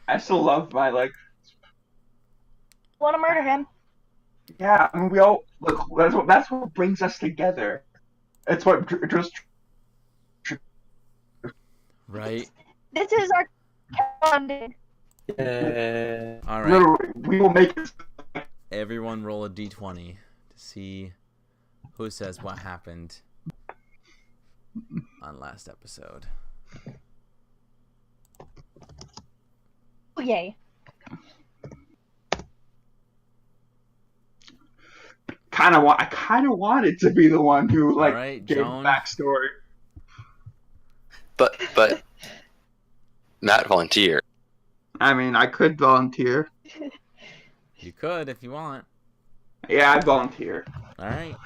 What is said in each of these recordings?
I still love my like. Want to murder him? Yeah, I mean, we all look. That's what brings us together. It's what just This, Right? this is our bonding. All right. literally we will make it. Everyone roll a d20 to see who says what happened on last episode. Oh, yay. I kind of wanted to be the one who All like right, gave the Joan. backstory. But not volunteer. I mean, I could volunteer. You could if you want. Yeah, I volunteer. All right.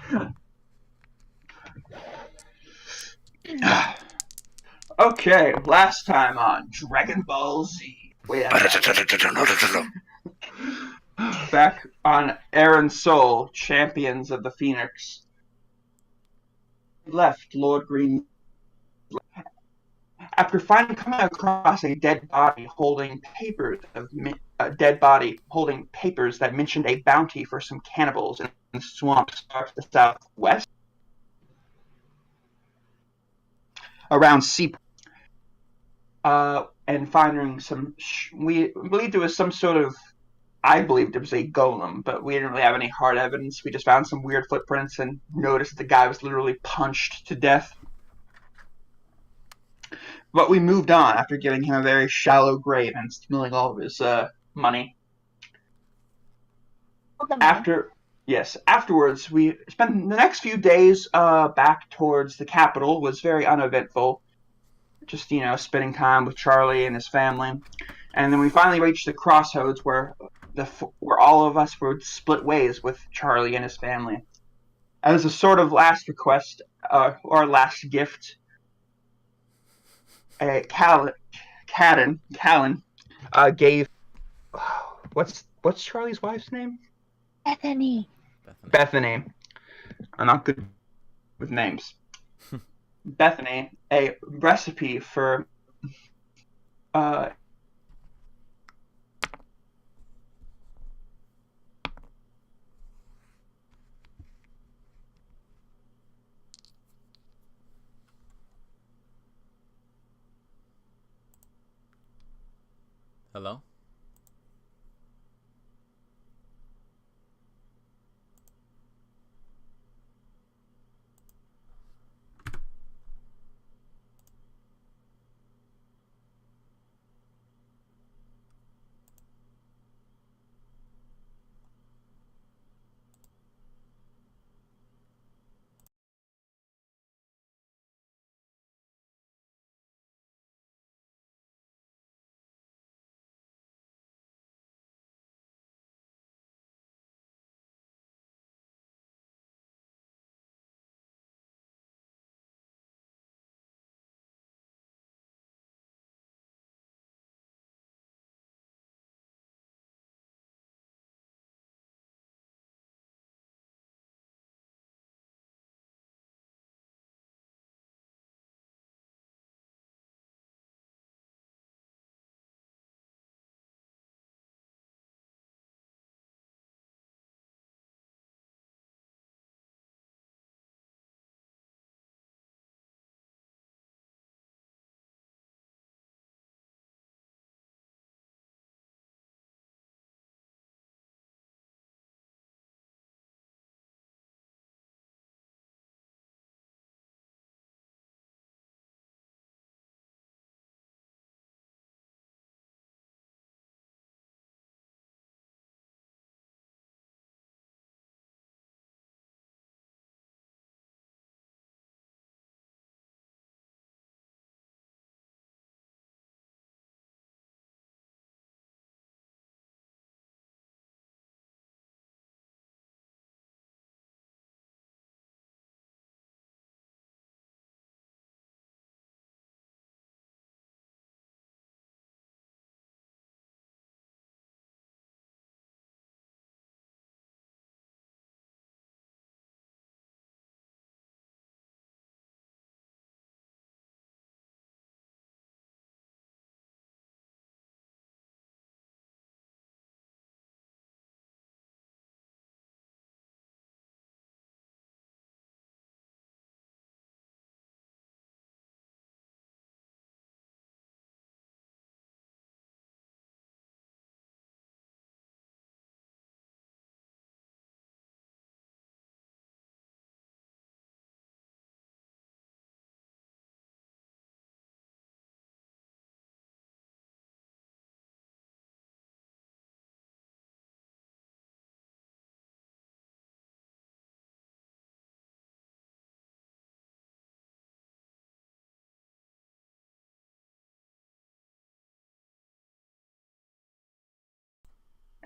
Okay, last time on Dragon Ball Z. Wait, back on Aaron Soul, Champions of the Pheonix. Left Lord Green after finally coming across a dead body holding papers that mentioned a bounty for some cannibals in swamps to the southwest around Sea. And finding we believed it was some sort of. I believed it was a golem, but we didn't really have any hard evidence. We just found some weird footprints and noticed the guy was literally punched to death. But we moved on after giving him a very shallow grave and stealing all of his money. After yes, afterwards we spent the next few days back towards the capital. Was very uneventful. Just spending time with Charlie and his family, and then we finally reached the crossroads where all of us would split ways with Charlie and his family. As a sort of last request or last gift, Callan gave what's Charlie's wife's name? Bethany. Bethany. Bethany. I'm not good with names. Bethany a recipe for uh, Hello?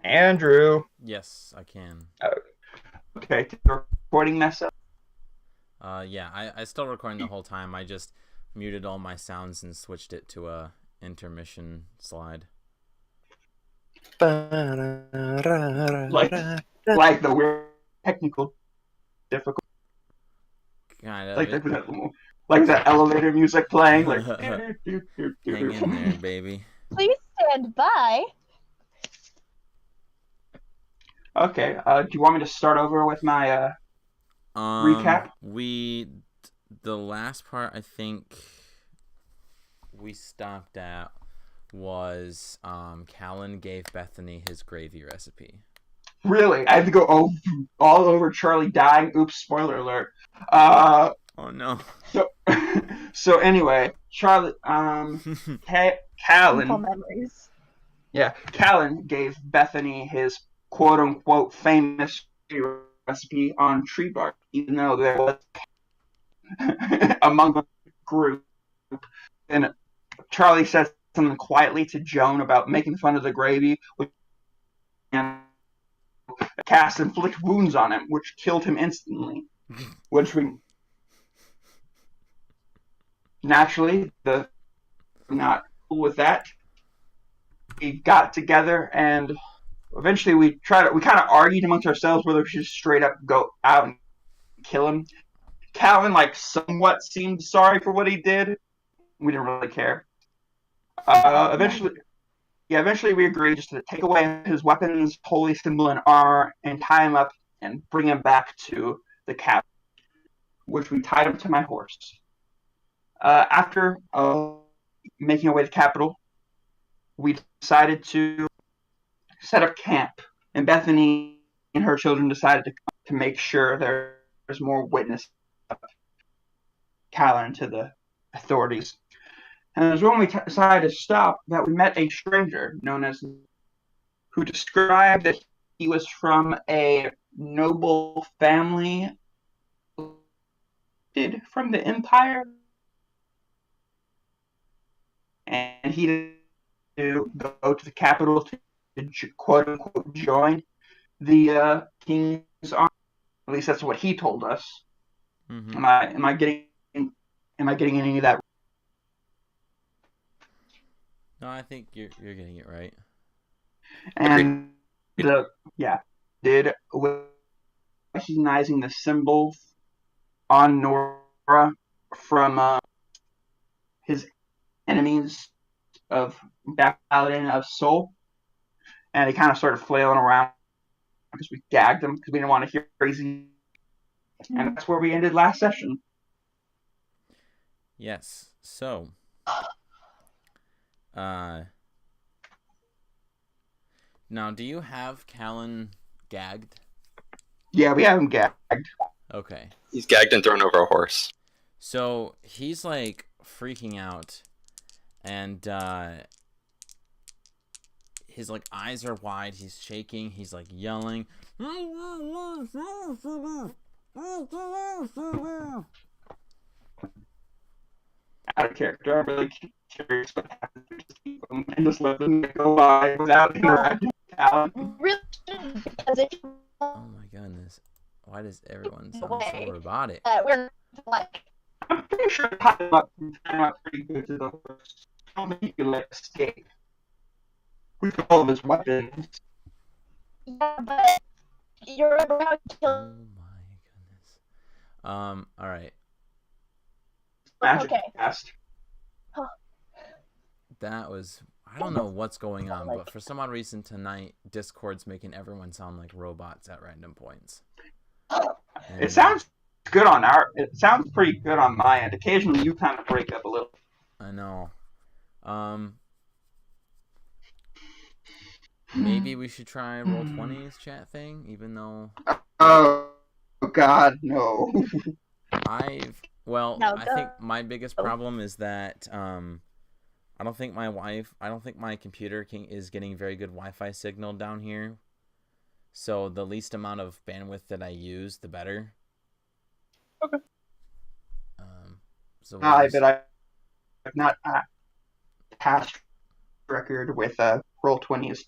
Andrew. Yes, I can. Okay, did the recording mess up? Yeah, I still recording the whole time. I just muted all my sounds and switched it to a intermission slide. Like the weird technical difficulty. Kind of Like it. that elevator music playing. Like. Hang in there, baby. Please stand by. Okay. Do you want me to start over with my recap? The last part I think we stopped at was Callan gave Bethany his gravy recipe. Really? I have to go all over Charlie dying. Oops, spoiler alert. Oh no. So anyway, Charlie, Painful Callan, memories. Callan gave Bethany his quote unquote famous recipe on tree bark, even though there was among the group. And Charlie said something quietly to Joan about making fun of the gravy, which cast inflict wounds on him, which killed him instantly. Which we naturally not cool with that. We got together and eventually we kind of argued amongst ourselves whether we should straight up go out and kill him. Calvin somewhat seemed sorry for what he did. We didn't really care. Eventually we agreed just to take away his weapons, holy symbol, and armor, and tie him up and bring him back to the cabin, which we tied him to my horse. After making our way to the capital, we decided to set up camp, and Bethany and her children decided to make sure there's more witness of Callan to the authorities. And it was when we decided to stop that we met a stranger who described that he was from a noble family from the Empire, and he to go to the capital to quote unquote join the king's army. At least that's what he told us. Mm-hmm. Am I getting any of that? No, I think you're getting it right. And did recognizing the symbol on Nora from his enemies of Paladin of Soul, and he kind of started flailing around because we gagged him because we didn't want to hear crazy. And that's where we ended last session. Yes. So, now do you have Callan gagged? Yeah, we have him gagged. Okay. He's gagged and thrown over a horse. So he's freaking out, and his eyes are wide. He's shaking. He's yelling. Out of character. I'm really curious what happened to and just let them go by without interacting with Callan. Really, because it. Oh my goodness! Why does everyone sound so robotic? We're I'm pretty sure time up pretty good to the horse. I don't think he could escape with all of his weapons. Yeah, but you remember how he killed. Oh my goodness. All right. Magic Okay. cast. That was. I don't know what's going on, but for some odd reason tonight, Discord's making everyone sound like robots at random points. It sounds good on it sounds pretty good on my end. Occasionally you kind of break up a little. I know. Maybe we should try Roll20's chat thing, even though Oh God, no. I think my biggest problem is that I don't think my computer is getting very good Wi-Fi signal down here. So the least amount of bandwidth that I use, the better. Okay. So But I have not past record with Roll20's.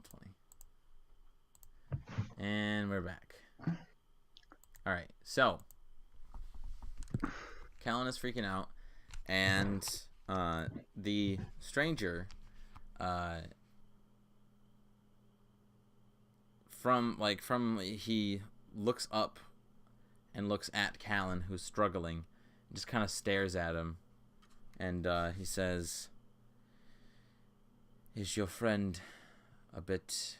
roll 20. And we're back. Alright, so Callan is freaking out, and the stranger he looks up and looks at Callan, who's struggling, and just kind of stares at him, and he says, "Is your friend a bit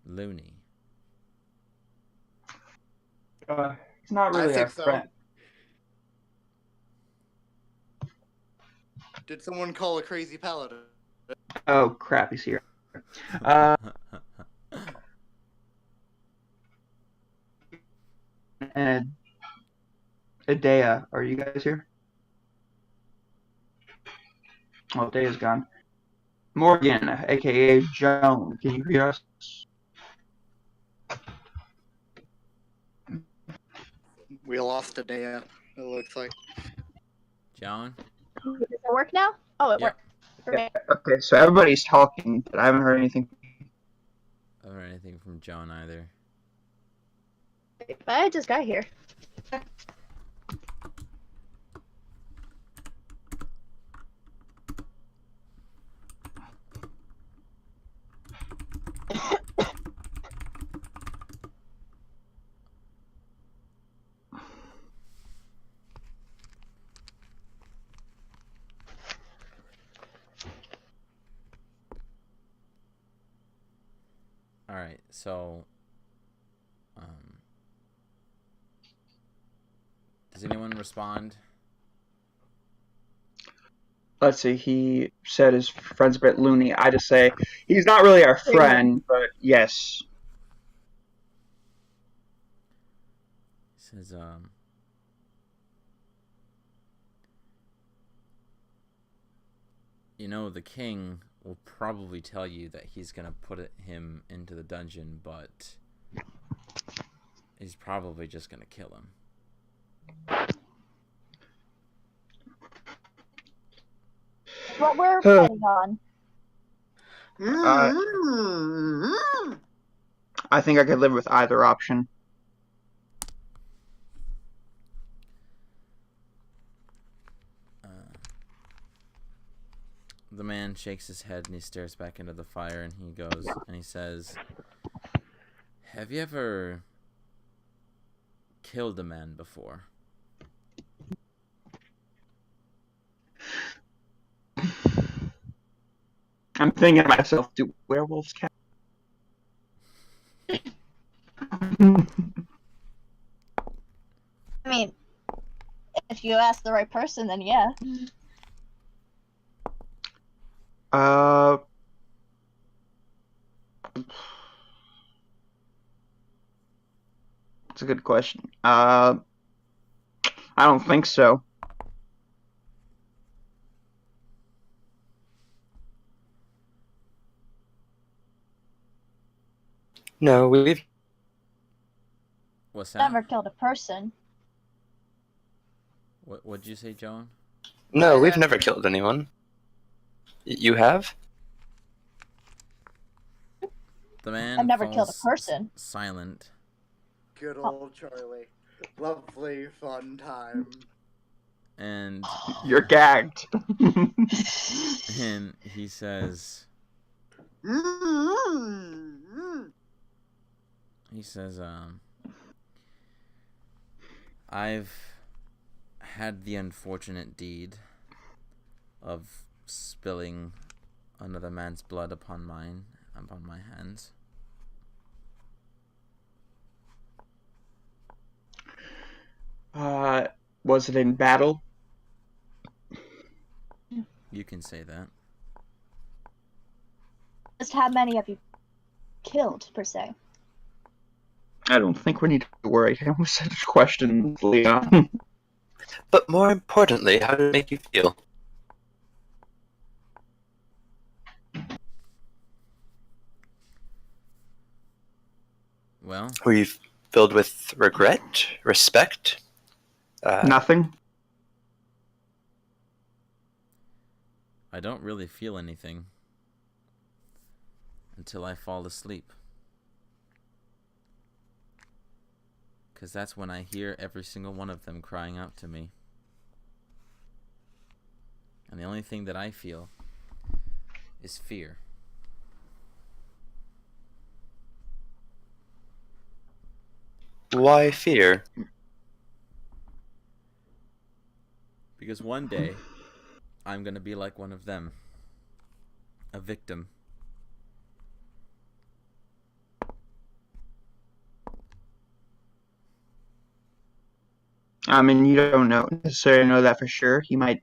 loony?" He's not really our friend. Did someone call a crazy paladin? Oh crap, he's here. And Adea, are you guys here? Oh, Adea's gone. Morgan, aka Joan, can you hear us? We lost Adea, it looks like. Joan? Does it work now? Oh, it worked. Yeah, okay, so everybody's talking, but I haven't heard anything. I haven't heard anything from Joan either. But I just got here. Alright, so does anyone respond? Let's see, he said his friend's a bit loony. I just say, he's not really our friend, but yes. He says, you know, the king will probably tell you that he's going to put him into the dungeon, but he's probably just going to kill him. What we're betting on. I think I could live with either option. The man shakes his head and he stares back into the fire, and he goes and he says, "Have you ever killed a man before?" I'm thinking to myself, do werewolves count? I mean, if you ask the right person, then yeah. That's a good question. I don't think so. No, we've What's that? Never killed a person. What'd you say, Joan? No, we've never killed anyone. You have? The man I've never killed a falls person. silent. Good old Charlie. Lovely fun time. And You're gagged. and he says, I've had the unfortunate deed of spilling another man's blood upon my hands. Was it in battle? You can say that. Just how many have you killed, per se? I don't think we need to worry him with such questions, Leon. But more importantly, how did it make you feel? Well, Were you filled with regret, respect? Nothing. I don't really feel anything. until I fall asleep. Because that's when I hear every single one of them crying out to me. And the only thing that I feel is fear. Why fear? Because one day, I'm going to be like one of them. A victim. I mean, you don't necessarily know that for sure. You might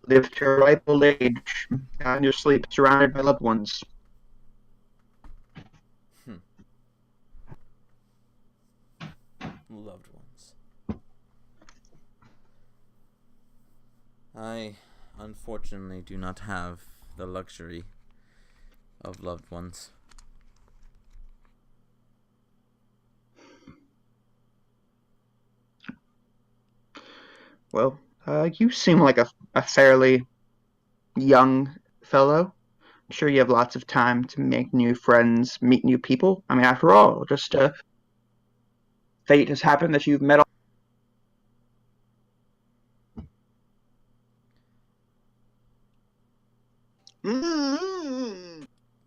live to a ripe old age, in your sleep, surrounded by loved ones. Loved ones. I, unfortunately, do not have the luxury of loved ones. Well, you seem like a fairly young fellow. I'm sure you have lots of time to make new friends, meet new people. I mean, after all, just fate has happened that you've met all.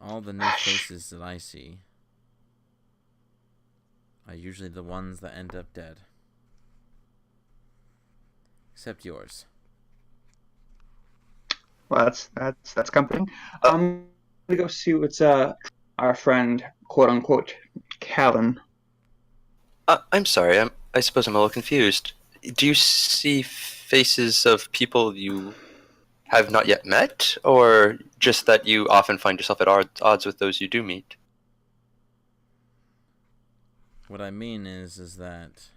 All the new faces that I see are usually the ones that end up dead. Except yours. Well, that's comforting. We go see what's our friend, quote unquote, Callan. I'm sorry. I suppose I'm a little confused. Do you see faces of people you have not yet met, or just that you often find yourself at odds with those you do meet? What I mean is that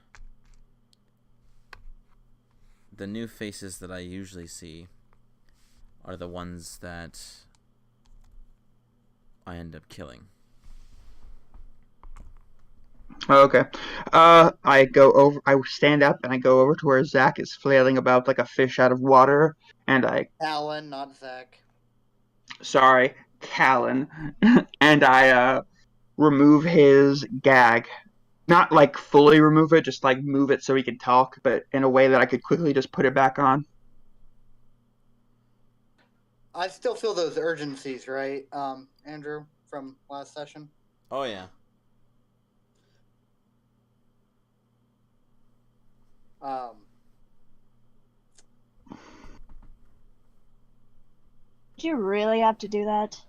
the new faces that I usually see are the ones that I end up killing. Okay. I go over. I stand up and I go over to where Zach is flailing about like a fish out of water, and Alan, not Zach. Sorry, Callan, and I remove his gag. Not like fully remove it, just like move it so he can talk, but in a way that I could quickly just put it back on. I still feel those urgencies, right, Andrew, from last session? Oh, yeah. Did you really have to do that?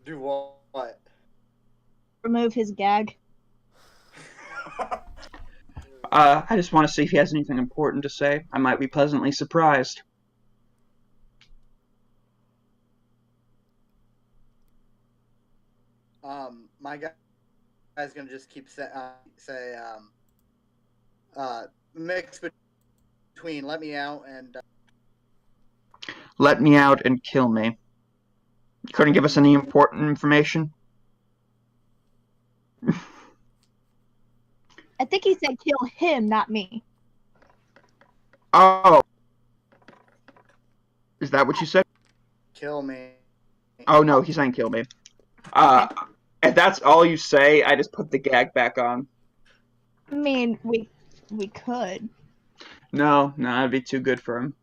Do what? Remove his gag? I just want to see if he has anything important to say. I might be pleasantly surprised. My guy's gonna just keep say mix between let me out and Let me out and kill me. Couldn't give us any important information? I think he said kill him, not me. Oh. Is that what you said? kill me. Oh, no, he's saying kill me. If that's all you say, I just put the gag back on. I mean, we could. No, that'd be too good for him.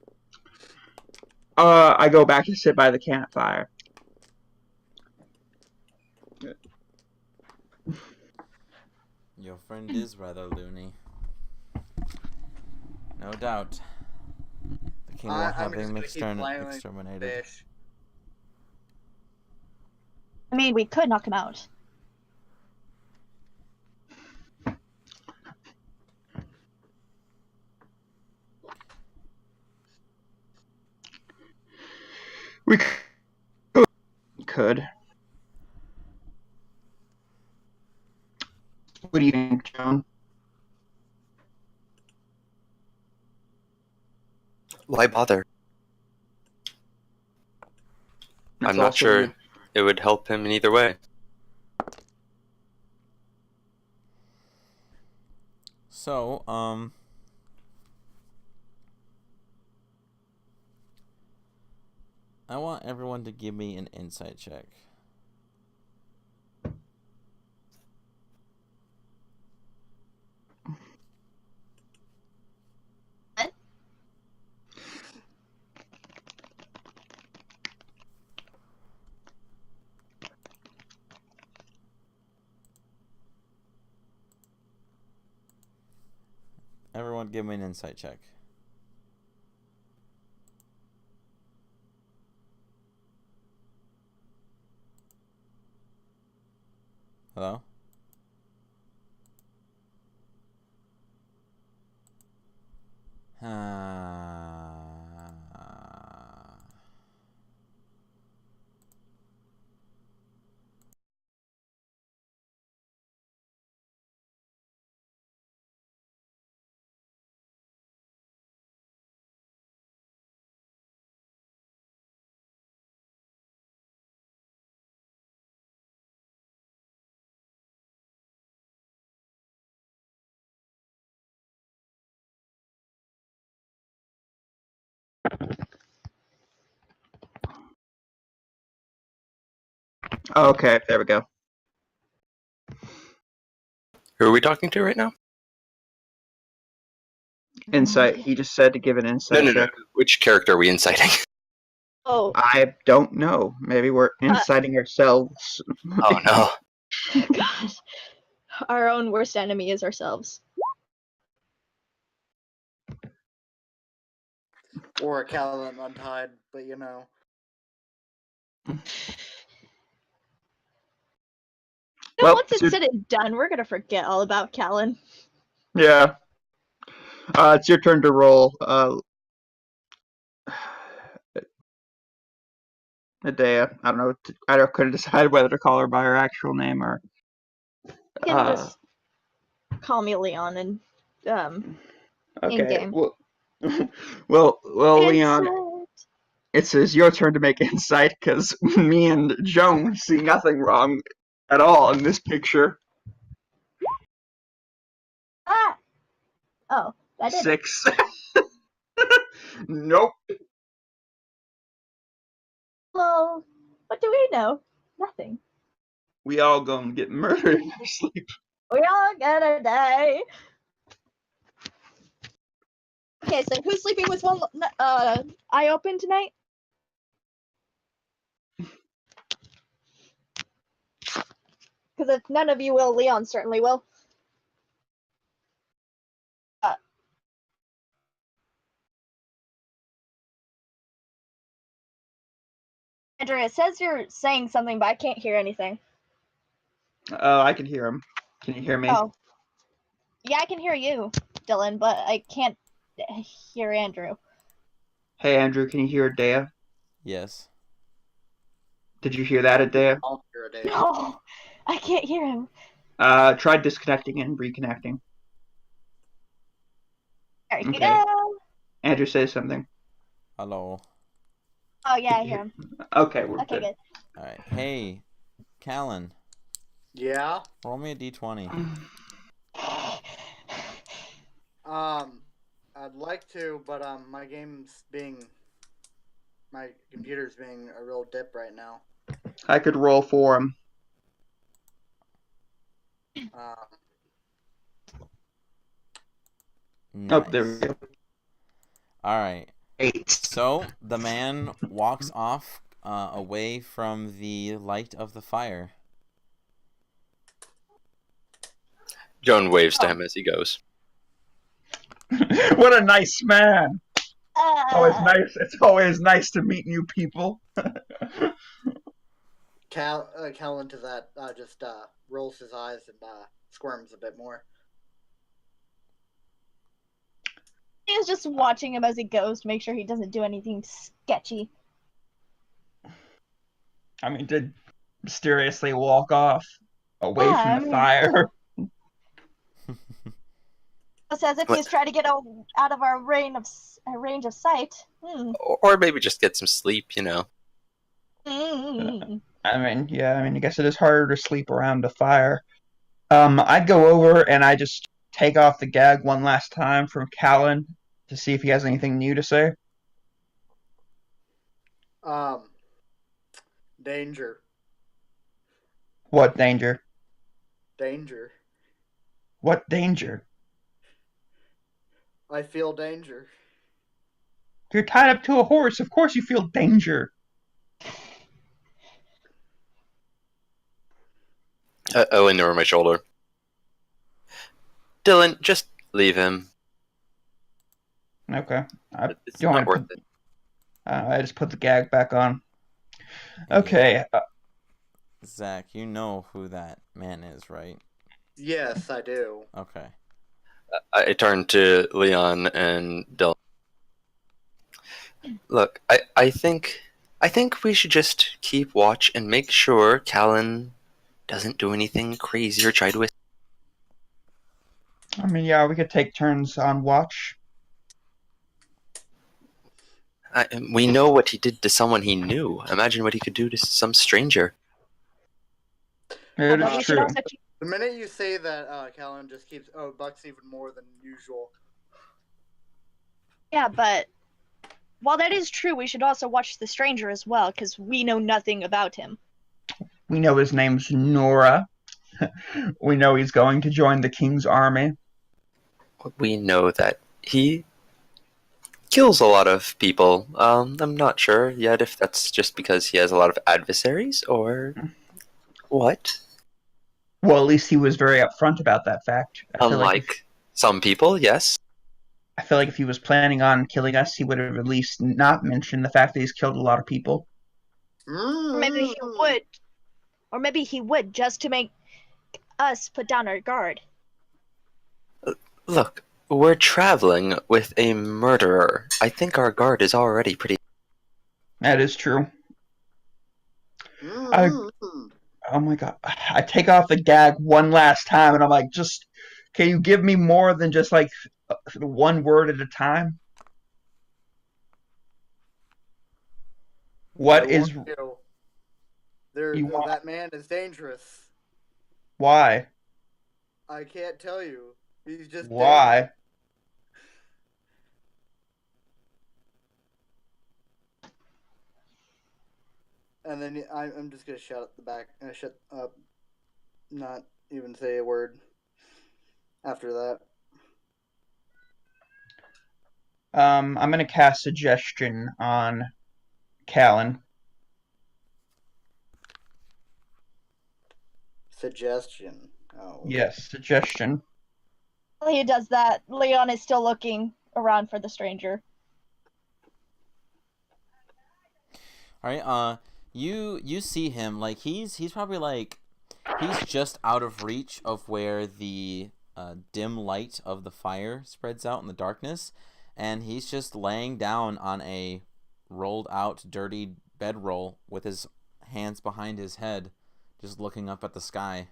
I go back to sit by the campfire. Your friend is rather loony. No doubt. The king will have him exterminated. Fish. I mean, we could knock him out. We could. What do you think, Joan? Why bother? That's I'm not sure good. it would help him in either way. So, I want everyone to give me an insight check. Everyone give me an insight check. Hello? Okay, there we go. Who are we talking to right now? Insight. He just said to give an insight No. check. Which character are we inciting? Oh, I don't know. Maybe we're inciting ourselves. Oh no. gosh. Our own worst enemy is ourselves. Or a Callan Untied, but you know. Well, Once it's said and done, we're gonna forget all about Callan. Yeah. It's your turn to roll. Adea. I don't know. I couldn't decide whether to call her by her actual name or. You can just call me Leon and Okay. in game. Well, Leon. It says your turn to make insight because me and Joan see nothing wrong at all in this picture. Ah! Oh, I did. 6. Nope. Well, what do we know? Nothing. We all gonna get murdered in our sleep. We all gonna die. Okay, so who's sleeping with one eye open tonight? Because if none of you will, Leon certainly will. Andrew, it says you're saying something, but I can't hear anything. I can hear him. Can you hear me? Oh. Yeah, I can hear you, Dylan, but I can't hear Andrew. Hey, Andrew, can you hear Adea? Yes. Did you hear that, Adea? I'll hear a day. No, I can't hear him. Try disconnecting and reconnecting. There you Okay. go. Andrew, say something. Hello. Oh, yeah, I hear him. Okay, we're Okay, good. Alright. Hey, Callan. Yeah. Roll me a d20. I'd like to, but my computer's being a real dip right now. I could roll for him. Nice. Oh, there we go. Alright. 8. So, the man walks off away from the light of the fire. Joan waves to him as he goes. What a nice man. It's always nice to meet new people. Callan to that just rolls his eyes and squirms a bit more. He was just watching him as he goes to make sure he doesn't do anything sketchy. I mean, did mysteriously walk off away from the fire. It's as if he's trying to get out of our range of sight. Or maybe just get some sleep, you know. I mean, I guess it is harder to sleep around a fire. I'd go over and I just take off the gag one last time from Callan to see if he has anything new to say. Danger. What danger? Danger. What danger? I feel danger. If you're tied up to a horse, of course you feel danger. I lean over my shoulder. Dylan, just leave him. Okay. It's Do you want not me to worth put? it. I just put the gag back on. Hey, Okay. Zach, you know who that man is, right? Yes, I do. Okay. I turned to Leon and Dylan. Look, I think we should just keep watch and make sure Callan doesn't do anything crazy or try to. I mean, yeah, we could take turns on watch. We know what he did to someone he knew. Imagine what he could do to some stranger. It But is we should true. also keep. The minute you say that, Callan just keeps bucks even more than usual. Yeah, but while that is true, we should also watch the stranger as well, because we know nothing about him. We know his name's Nora. We know he's going to join the king's army. We know that he kills a lot of people. I'm not sure yet if that's just because he has a lot of adversaries or what. Well, at least he was very upfront about that fact. Unlike some people, yes. I feel like if he was planning on killing us, he would have at least not mentioned the fact that he's killed a lot of people. Or maybe he would. Or maybe he would, just to make us put down our guard. Look, we're traveling with a murderer. I think our guard is already pretty. That is true. Mm. Oh my god. I take off the gag one last time and I'm like, just, can you give me more than just like one word at a time? What is. That man is dangerous. Why? I can't tell you. He's just Why? dangerous. And then I'm just gonna shut up, not even say a word after that. I'm gonna cast suggestion on Callan. Suggestion. Oh. Yes, suggestion. While he does that, Leon is still looking around for the stranger. All right. You see him, like he's probably like he's just out of reach of where the dim light of the fire spreads out in the darkness, and he's just laying down on a rolled out dirty bedroll with his hands behind his head, just looking up at the sky.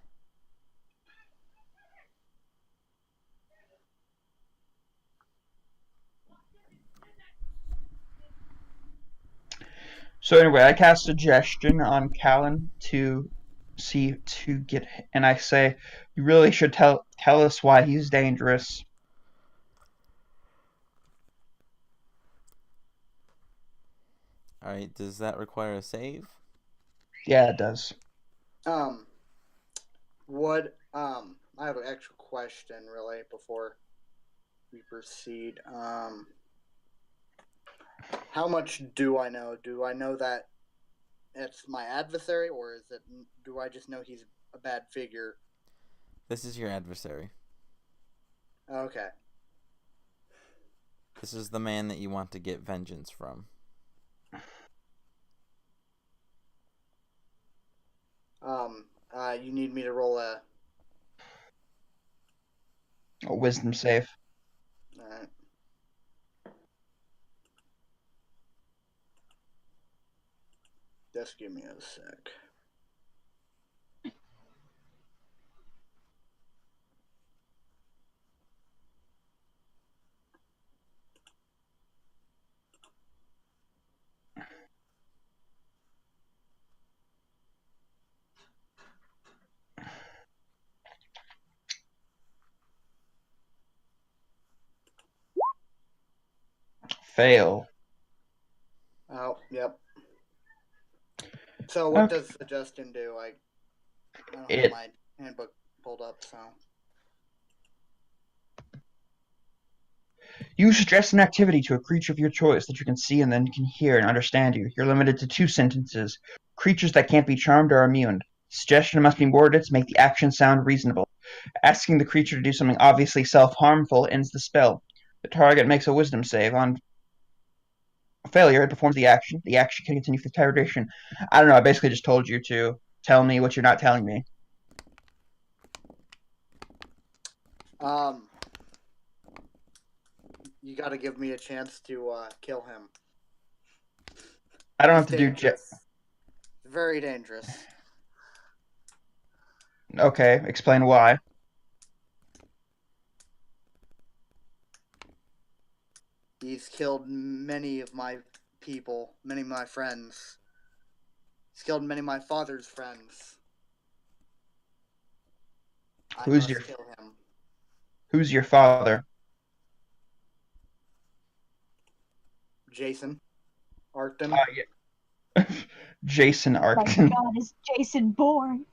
So anyway, I cast suggestion on Callan to get, and I say, you really should tell us why he's dangerous. All right. Does that require a save? Yeah, it does. I have an extra question really before we proceed. How much do I know? Do I know that it's my adversary, or do I just know he's a bad figure? This is your adversary. Okay. This is the man that you want to get vengeance from. You need me to roll a Wisdom save. Alright. Just give me a sec. Fail. Oh, yep. So what does suggestion do? I don't have my handbook pulled up, so. You suggest an activity to a creature of your choice that you can see and then can hear and understand you. You're limited to 2 sentences. Creatures that can't be charmed are immune. Suggestion must be worded to make the action sound reasonable. Asking the creature to do something obviously self-harmful ends the spell. The target makes a wisdom save. On failure, it performs the action. The action can continue for the entire duration. I don't know. I basically just told you to tell me what you're not telling me. You got to give me a chance to kill him. I don't He's have to dangerous. Very dangerous. Okay, explain why. He's killed many of my people, many of my friends. He's killed many of my father's friends. I must kill him. Who's your father? Jason Arcton. Yeah. Jason Arcton. My God, is Jason born?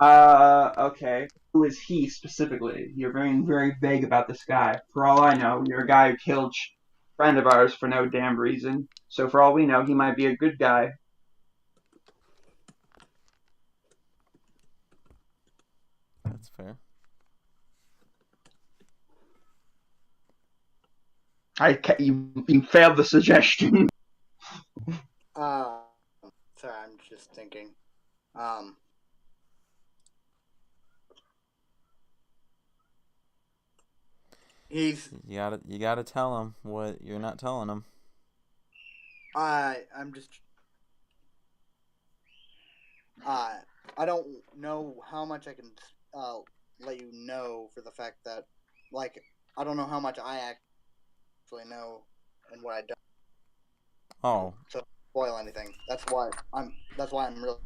Okay. Who is he specifically? You're being very vague about this guy. For all I know, you're a guy who killed a friend of ours for no damn reason. So for all we know, he might be a good guy. That's fair. You failed the suggestion. Sorry, I'm just thinking. You gotta tell him what you're not telling him. I'm just. I don't know how much I can let you know for the fact that, like, I don't know how much I actually know and what I don't. Oh. So spoil anything. That's why I'm really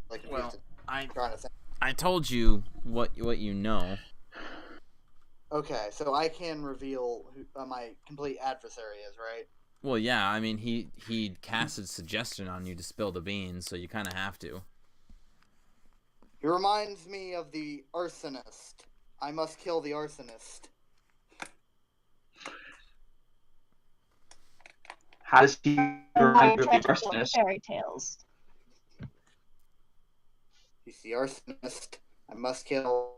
confused. Well, trying to think. I told you what you know. Okay, so I can reveal who my complete adversary is, right? Well, yeah. I mean, he casted suggestion on you to spill the beans, so you kind of have to. He reminds me of the arsonist. I must kill the arsonist. How does he remind you of the arsonist? Fairy tales. He's the arsonist. I must kill.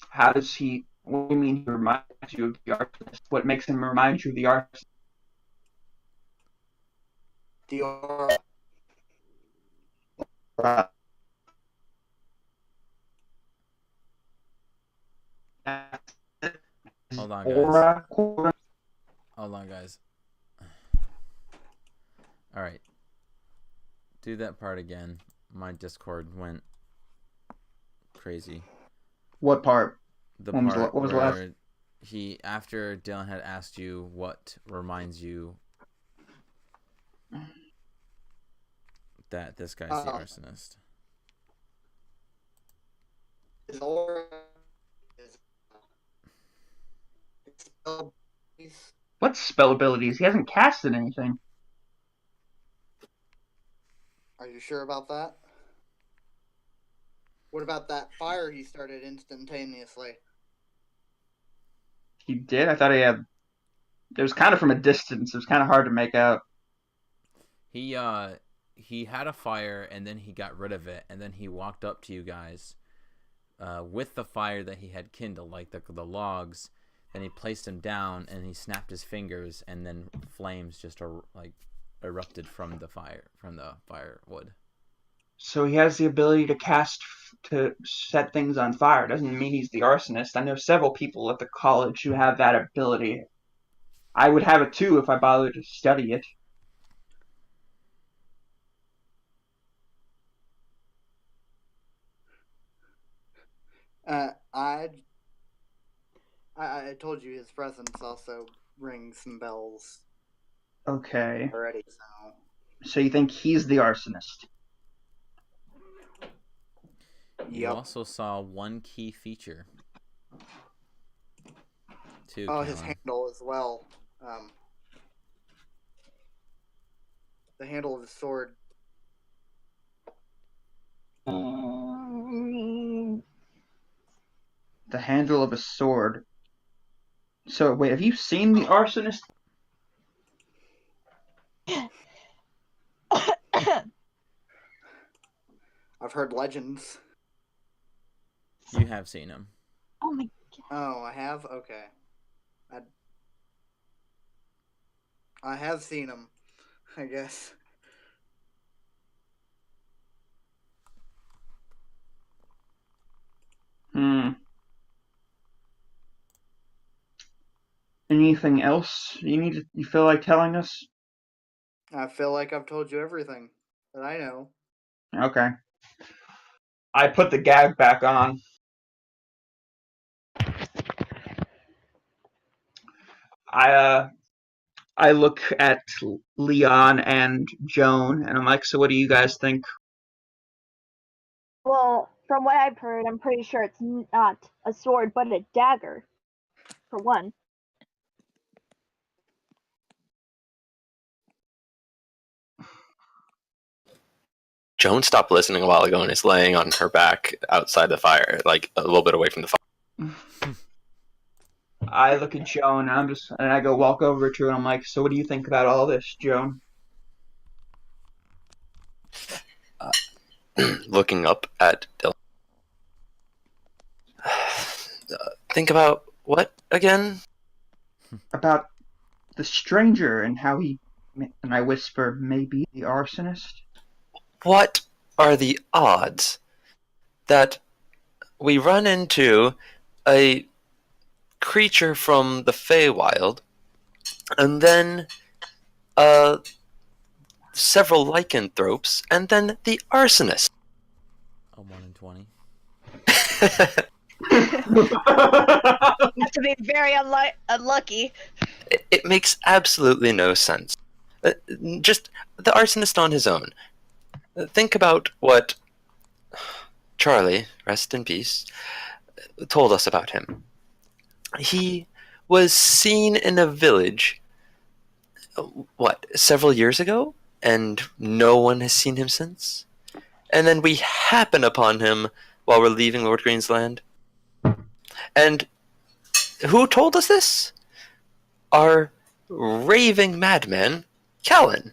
How does he? What do you mean he reminds you of the arsonist? What makes him remind you of the arsonist? The aura. Hold on, guys. Hold on, guys. All right. Do that part again. My Discord went crazy. What part? The what part was where last? he, after Dylan had asked you what reminds you that this guy's the arsonist. His aura is What spell abilities? He hasn't casted anything. Are you sure about that? What about that fire he started instantaneously? He did? I thought he had... It was kind of from a distance. It was kind of hard to make out. He had a fire, and then he got rid of it, and then he walked up to you guys with the fire that he had kindled, like the logs. Then he placed them down, and he snapped his fingers, and then flames just erupted from the firewood. So he has the ability to set things on fire. Doesn't mean he's the arsonist. I know several people at the college who have that ability. I would have it too if I bothered to study it. I told you his presence also rings some bells. Okay. Already, so you think he's the arsonist? You also saw one key feature. Too, his handle as well. The handle of his sword. The handle of a sword. So, wait, have you seen the arsonist? I've heard legends. You have seen him. Oh my god. Oh, I have? Okay. I have seen him, I guess. Anything else you feel like telling us? I feel like I've told you everything that I know. Okay. I put the gag back on. I look at Leon and Joan, and I'm like, so what do you guys think? Well, from what I've heard, I'm pretty sure it's not a sword, but a dagger, for one. Joan stopped listening a while ago and is laying on her back outside the fire, like a little bit away from the fire. I look at Joan, and I go walk over to her, and I'm like, so what do you think about all this, Joan? Looking up at Dylan. Think about what again? About the stranger and how he, and I whisper, maybe the arsonist? What are the odds that we run into a creature from the Feywild and then several lycanthropes and then the arsonist? A 1 in 20. Have to be very unlucky. It makes absolutely no sense. Just the arsonist on his own. Think about what Charlie, rest in peace, told us about him. He was seen in a village, several years ago? And no one has seen him since? And then we happen upon him while we're leaving Lord Green's land. And who told us this? Our raving madman, Callan,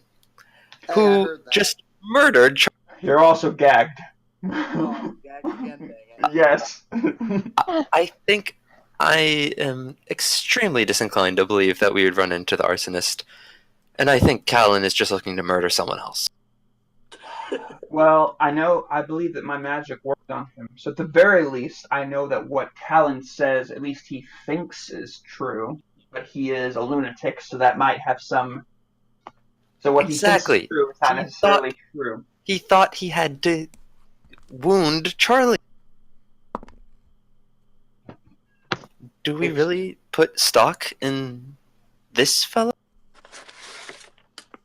who just murdered Charlie. You're also gagged. Oh, gagged again, dang it. Yes. I think I am extremely disinclined to believe that we would run into the arsonist, and I think Callan is just looking to murder someone else. Well, I believe that my magic worked on him. So at the very least, I know that what Callan says, at least he thinks is true, but he is a lunatic, so that might have some... So what Exactly. He thinks is true is not necessarily true. He thought he had to wound Charlie. Do we really put stock in this fellow?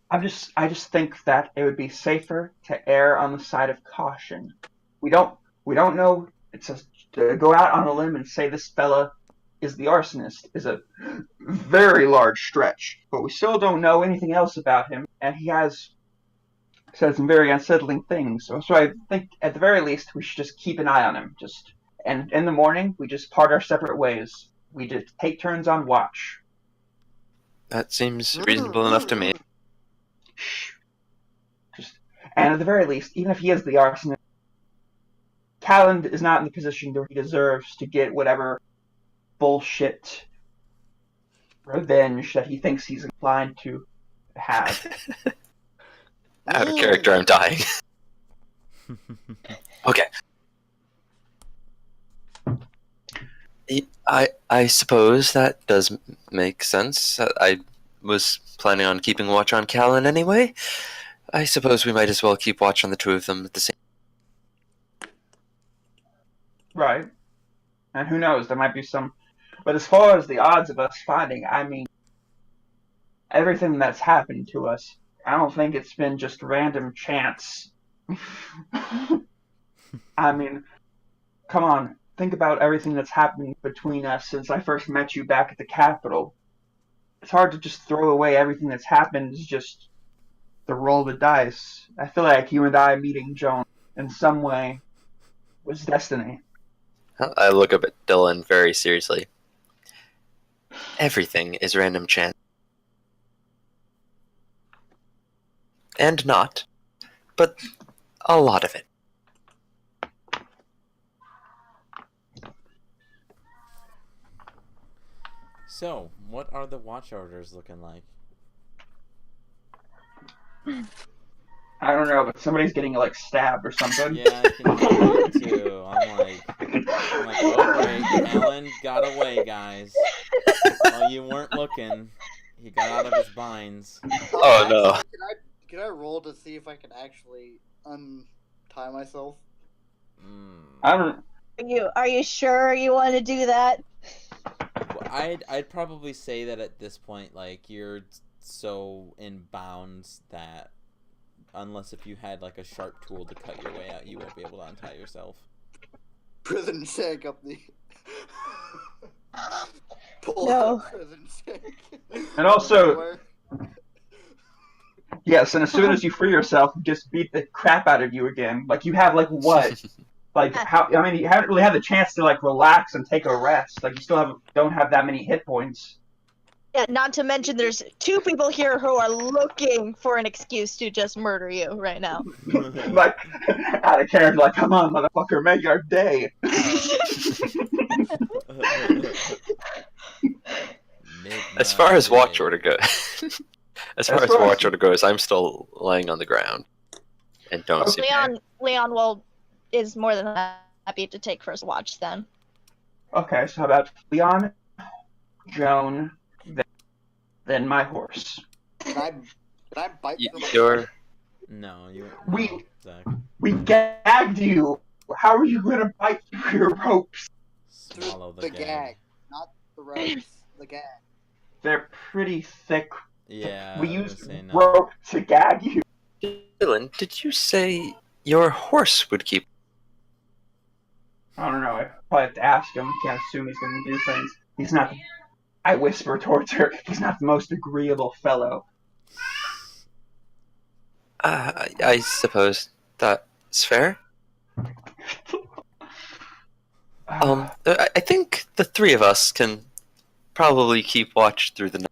I just think that it would be safer to err on the side of caution. We don't know. To go out on a limb and say this fella is the arsonist is a very large stretch, but we still don't know anything else about him, and he has said some very unsettling things. So I think at the very least we should just keep an eye on him. And in the morning we just part our separate ways. We just take turns on watch. That seems reasonable enough to me. And at the very least, even if he is the arsonist, Callan is not in the position where he deserves to get whatever bullshit revenge that he thinks he's inclined to have. Out of character, I'm dying. Okay. I suppose that does make sense. I was planning on keeping watch on Callan anyway. I suppose we might as well keep watch on the two of them at the same time. Right. And who knows, there might be some... But as far as the odds of us finding, I mean, everything that's happened to us, I don't think it's been just random chance. I mean, come on, think about everything that's happening between us since I first met you back at the Capitol. It's hard to just throw away everything that's happened as just the roll of the dice. I feel like you and I meeting Joan in some way was destiny. I look up at Dylan very seriously. Everything is random chance. And not, but a lot of it. So, what are the watch orders looking like? I don't know, but somebody's getting like stabbed or something. Yeah, I can hear that too. I'm like, oh great, Alan got away, guys. Well, you weren't looking. He got out of his binds. Oh no. Can I roll to see if I can actually untie myself? I don't. Are you sure you want to do that? Well, I'd probably say that at this point, like, you're so in bounds that unless if you had like a sharp tool to cut your way out, you won't be able to untie yourself. Prison shank up the. Pull No. prison shank. And also, yes, and as soon as you free yourself, just beat the crap out of you again. Like you have like what? Like how? I mean, you haven't really had the chance to like relax and take a rest. Like you still don't have that many hit points. Yeah, not to mention there's 2 people here who are looking for an excuse to just murder you right now. Like out of character, like come on, motherfucker, make our day. As far as watch order goes, I'm still laying on the ground and don't see. Leon is more than happy to take first watch then. Okay, so how about Leon, Joan, then my horse. Can I bite them? No, we gagged you. How are you gonna bite through your ropes? Swallow the gag, not the ropes. The gag. They're pretty thick. Yeah. We used rope to gag you. Dylan, did you say your horse would keep? I don't know. I probably have to ask him. Can't assume he's gonna do things. He's not. I whisper towards her. He's not the most agreeable fellow. I suppose that's fair. I think the 3 of us can probably keep watch through the night.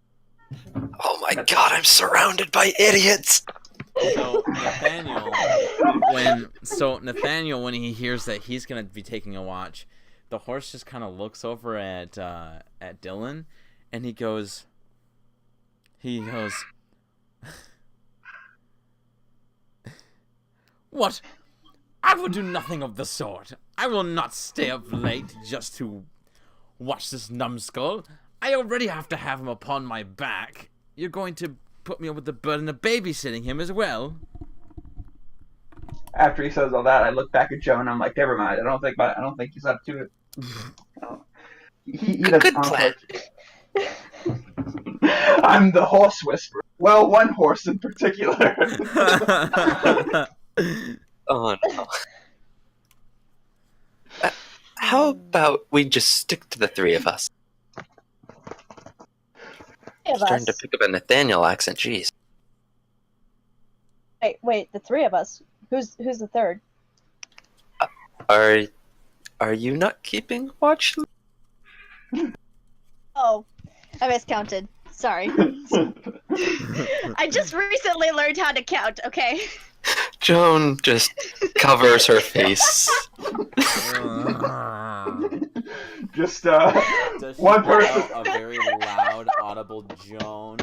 Oh my god, I'm surrounded by idiots! So Nathaniel, when he hears that he's gonna be taking a watch, the horse just kind of looks over at Dylan, and he goes, "What? I will do nothing of the sort. I will not stay up late just to watch this numbskull. I already have to have him upon my back. You're going to put me up with the burden of babysitting him as well?" After he says all that, I look back at Joe and I'm like, never mind. I don't think he's up to it. He doesn't. Good plan. I'm the horse whisperer. Well, one horse in particular. Oh no. How about we just stick to the 3 of us? Starting to pick up a Nathaniel accent, jeez. Wait, the 3 of us. Who's the 3rd? Are you not keeping watch? Oh, I miscounted. Sorry. I just recently learned how to count, okay? Joan just covers her face. Just Does one she let person. out a very loud, audible Joan?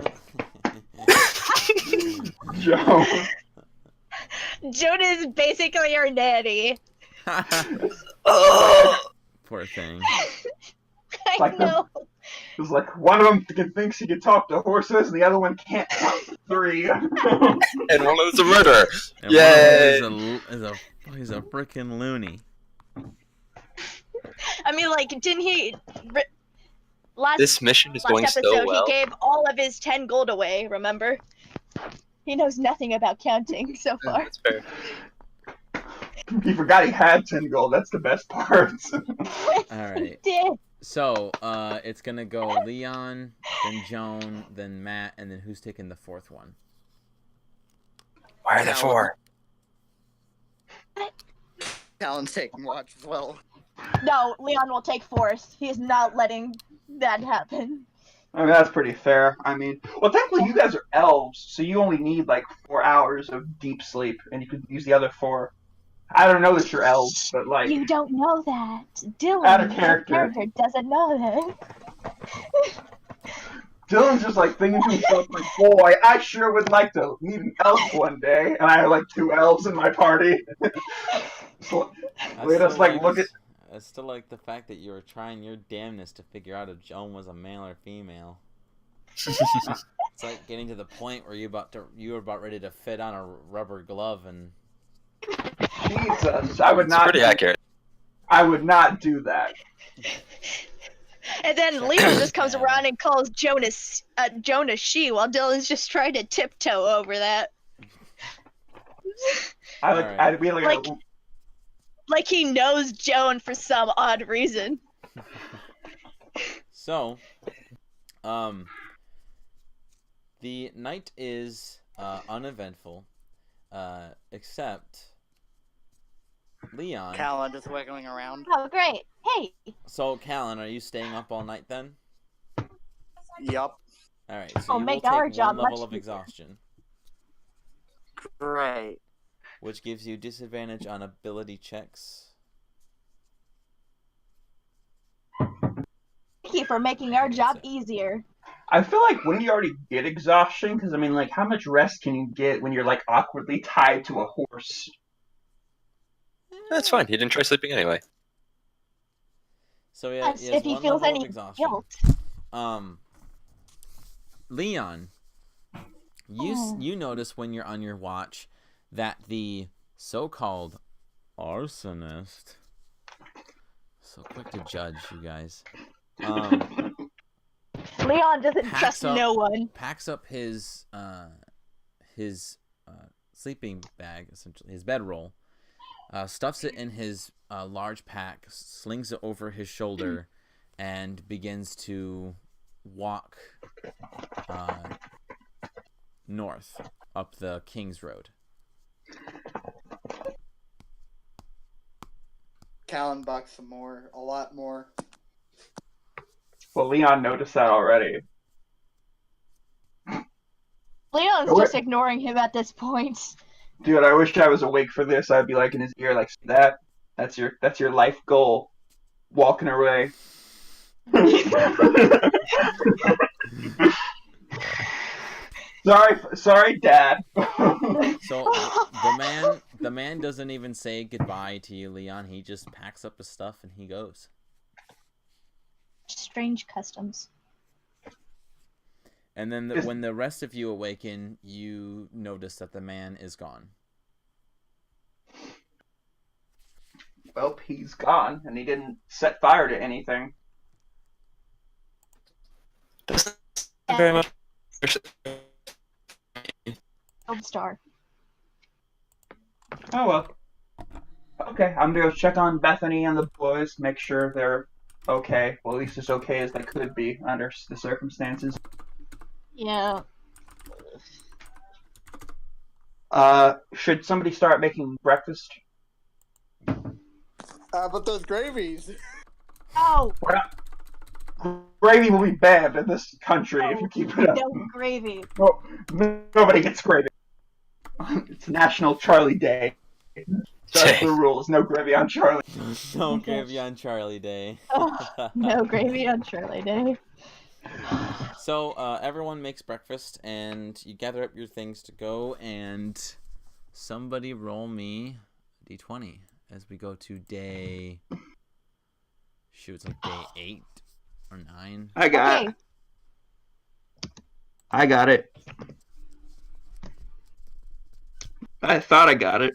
Joe. Joan is basically our nanny. Oh, Poor thing. I Like know. It was like one of them thinks he can talk to horses, and the other one can't count to 3. and one of them's a murderer. And Yay! He's a freaking loony. I mean, like, didn't he? This mission is going episode, so well. He gave all of his 10 gold away. Remember? He knows nothing about counting so far. That's fair. He forgot he had 10 gold. That's the best part. All right. He did. So, it's gonna go Leon, then Joan, then Matt, and then who's taking the 4th one? Why are there 4? Alan's taking watch as well. No, Leon will take 4th. He's not letting that happen. I mean, that's pretty fair. I mean, well, technically you guys are elves, so you only need like 4 hours of deep sleep, and you could use the other 4. I don't know that you're elves, but like... You don't know that. Dylan, Out of character. doesn't know that. Dylan's just like thinking to himself, like, boy, I sure would like to meet an elf one day. And I have like 2 elves in my party. So, we just like look at. I still like the fact that you were trying your damnness to figure out if Joan was a male or female. It's like getting to the point where you were about ready to fit on a rubber glove and. Jesus, I would It's not. pretty accurate. I would not do that. And then Leon just comes around and calls Jonas she, while Dylan's just trying to tiptoe over that. I'd be like he knows Joan for some odd reason. So, the night is uneventful, except Leon. Callan just wiggling around. Oh, great. Hey. So, Callan, are you staying up all night then? Yup. Alright, so you will take one level of exhaustion. Great. Which gives you disadvantage on ability checks. Thank you for making our job easier. I feel like when you already get exhaustion, because I mean, like, how much rest can you get when you're like awkwardly tied to a horse? That's fine. He didn't try sleeping anyway. So yeah, Yes, if he feels any guilt. Leon, you notice when you're on your watch that the so-called arsonist, so quick to judge you guys, Leon doesn't trust no one. Packs up his sleeping bag, essentially his bedroll, stuffs it in his large pack, slings it over his shoulder, and begins to walk north up the King's Road. Callan bucks some more, a lot more. Well, Leon noticed that already. Leon's just ignoring him at this point. Dude, I wish I was awake for this. I'd be like in his ear, like, see that? That's your life goal. Walking away. Sorry, Dad. So the man doesn't even say goodbye to you, Leon. He just packs up his stuff and he goes. Strange customs. And then when the rest of you awaken, you notice that the man is gone. Well, he's gone, and he didn't set fire to anything. Very much. Gold star. Oh well. Okay, I'm gonna go check on Bethany and the boys, make sure they're okay. Well, at least as okay as they could be under the circumstances. Yeah. Should somebody start making breakfast? But those gravies. Oh. Gravy will be banned in this country if you keep it up. No gravy. No, nobody gets gravy. It's National Charlie Day. That's the rules. No gravy on Charlie. No gravy on Charlie Day. No gravy on Charlie Day. So everyone makes breakfast, and you gather up your things to go, and somebody roll me d20 as we go to day. Shoot, it's like day 8 or 9. I got it. I thought I got it.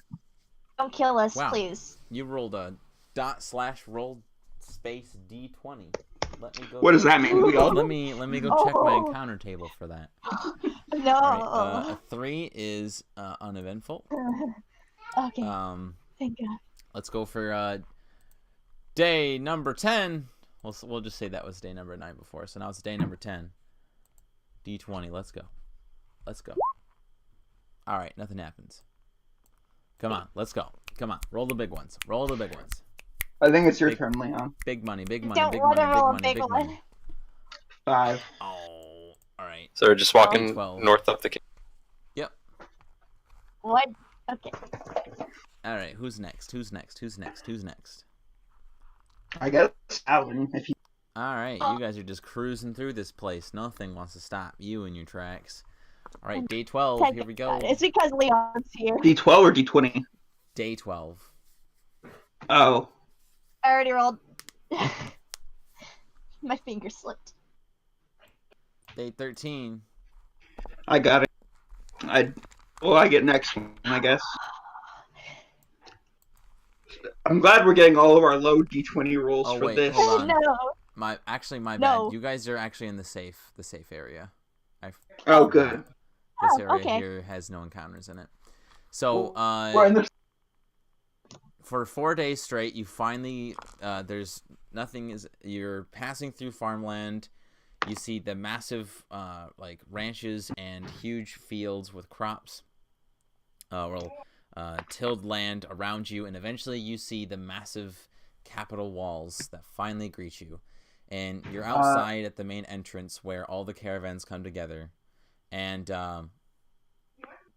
Don't kill us, wow. Please. You rolled a /roll space d20. Let me go. What does that mean? Let me go check my encounter table for that. No. Right, a 3 is uneventful. Okay. Thank God. Let's go for day number 10. We'll just say that was day number 9 before, so now it's day number 10. D20. Let's go. All right, nothing happens. Come on, let's go. Come on, roll the big ones. I think it's your turn, Leon. Big money. Don't want to roll a big one. 5. Oh, all right. So we're just walking north up the. Yep. What? Okay. All right. Who's next? I guess Alan. If you. All right, you guys are just cruising through this place. Nothing wants to stop you in your tracks. All right, day 12. Here we go. It's because Leon's here. D12 or D20? Day 12. Oh. I already rolled. My finger slipped. Day 13. I got it. I get next one, I guess. I'm glad we're getting all of our low D20 rolls for this. Hold on. No. My bad. You guys are actually in the safe area. Good. This area here has no encounters in it. So, we're in the... for 4 days straight, you finally there's nothing. You're passing through farmland. You see the massive like ranches and huge fields with crops. Tilled land around you, and eventually you see the massive capital walls that finally greet you. And you're outside at the main entrance where all the caravans come together. And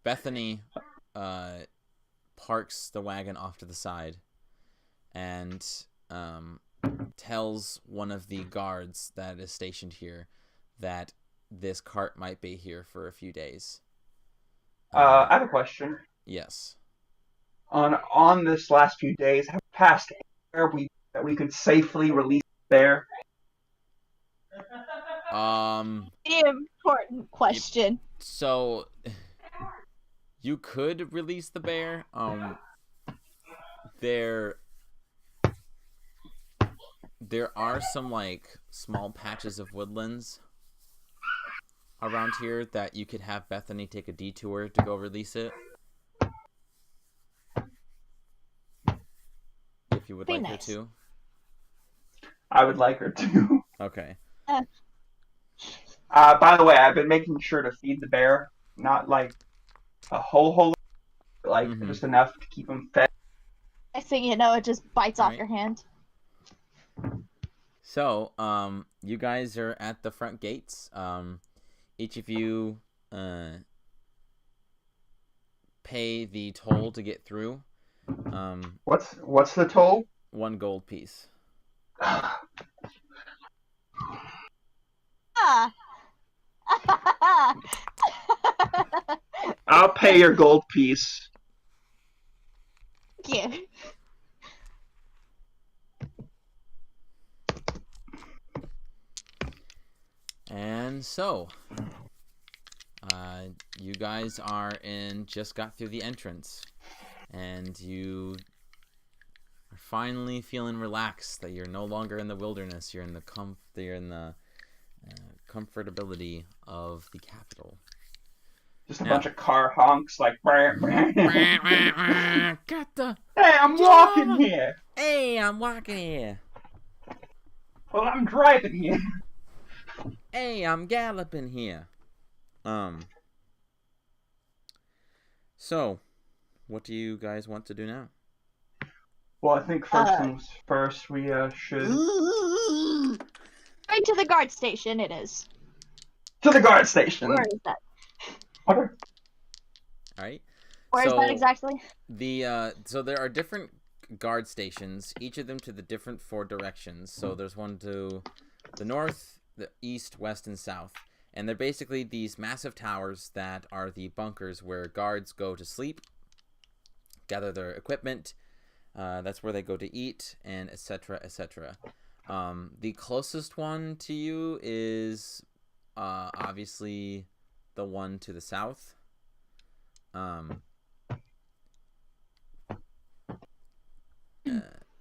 Bethany parks the wagon off to the side and tells one of the guards that is stationed here that this cart might be here for a few days. I have a question. Yes. On this last few days, have we passed anywhere that we could safely release the bear? The important question. So you could release the bear. There are some like small patches of woodlands around here that you could have Bethany take a detour to go release it. If you would like her to. I would like her to. Okay. By the way, I've been making sure to feed the bear, not like a whole, like just enough to keep him fed. Next thing you know, it just bites off your hand. So, you guys are at the front gates. Each of you pay the toll to get through. What's the toll? 1 gold piece. I'll pay your gold piece. Thank you. And so, you guys just got through the entrance, and you are finally feeling relaxed that you're no longer in the wilderness. You're in the comfortability of the capital. Just a bunch of car honks like. Hey, I'm walking here. Hey, I'm walking here. Well, I'm driving here. Hey, I'm galloping here. So, what do you guys want to do now? Well, I think first things first, we should... Right to the guard station, it is. To the guard station! Where is that? Alright. Where is that exactly? So there are different guard stations, each of them to the different 4 directions. So there's one to the north, the east, west, and south. And they're basically these massive towers that are the bunkers where guards go to sleep, gather their equipment. That's where they go to eat, and etc., etc. The closest one to you is obviously the one to the south.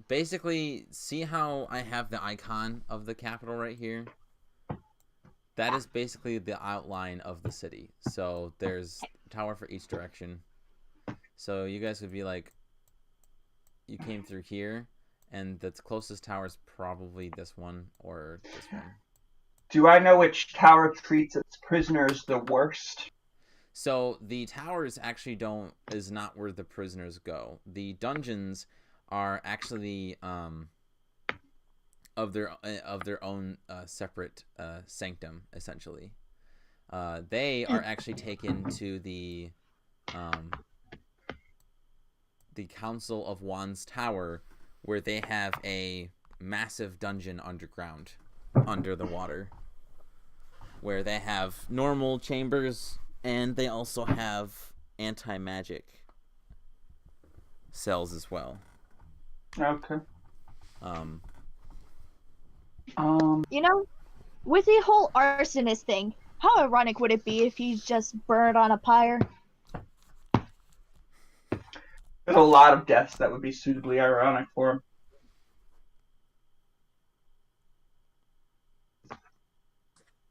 Basically, see how I have the icon of the capital right here? That is basically the outline of the city. So there's a tower for each direction. So you guys would be like, you came through here, and the closest tower is probably this one or this one. Do I know which tower treats its prisoners the worst? So the towers actually is not where the prisoners go. The dungeons are actually of their own separate sanctum, essentially. They are actually taken to the Council of Wands Tower, where they have a massive dungeon underground under the water, where they have normal chambers and they also have anti-magic cells as well. Okay. You know, with the whole arsonist thing, how ironic would it be if he's just burned on a pyre? There's a lot of deaths that would be suitably ironic for him.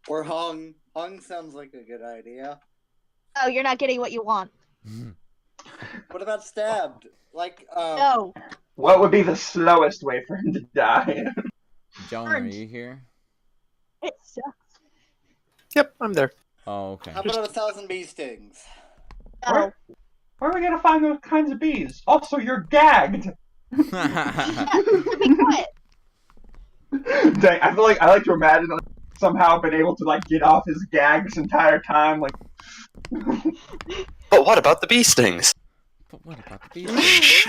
Or hung. Hung sounds like a good idea. Oh, you're not getting what you want. What about stabbed? Like, No. What would be the slowest way for him to die? Joan, are you here? It sucks. Yep, I'm there. Oh, okay. How about 1,000 bee stings? No. Where are we gonna find those kinds of bees? Also, you're gagged. Be quiet. Dang, I feel like I like to imagine like, somehow been able to like get off his gag this entire time. Like, But what about the bee stings? But what about the bees?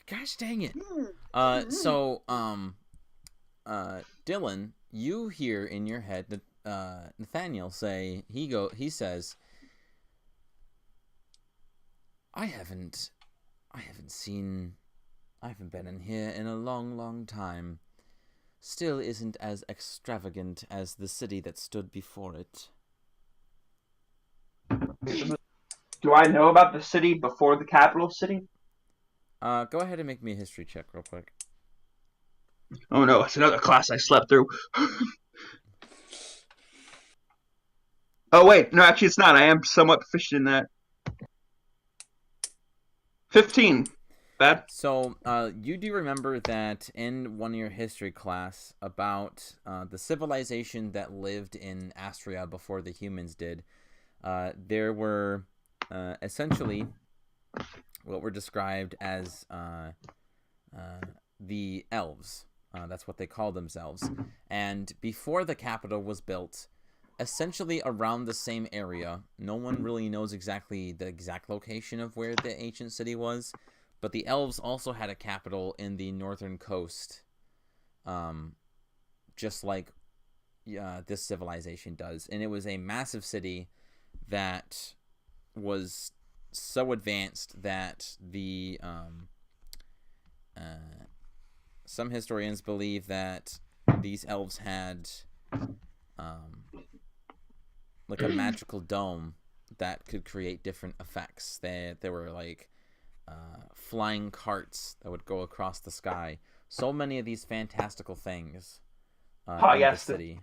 Gosh dang it. Dylan, you hear in your head Nathaniel say, he says, I haven't been in here in a long, long time. Still isn't as extravagant as the city that stood before it. do I know about the city before the capital city? Go ahead and make me a history check real quick. Oh no, it's another class I slept through. Oh wait, no, actually it's not. I am somewhat proficient in that. 15. Bad. So, you do remember that in one of your history class about the civilization that lived in Astria before the humans did. There were essentially what were described as the elves. That's what they call themselves. And before the capital was built, essentially around the same area, no one really knows exactly the exact location of where the ancient city was, but the elves also had a capital in the northern coast, just like this civilization does. And it was a massive city that was so advanced that the some historians believe that these elves had like a magical dome that could create different effects. There were like flying carts that would go across the sky. So many of these fantastical things in the city.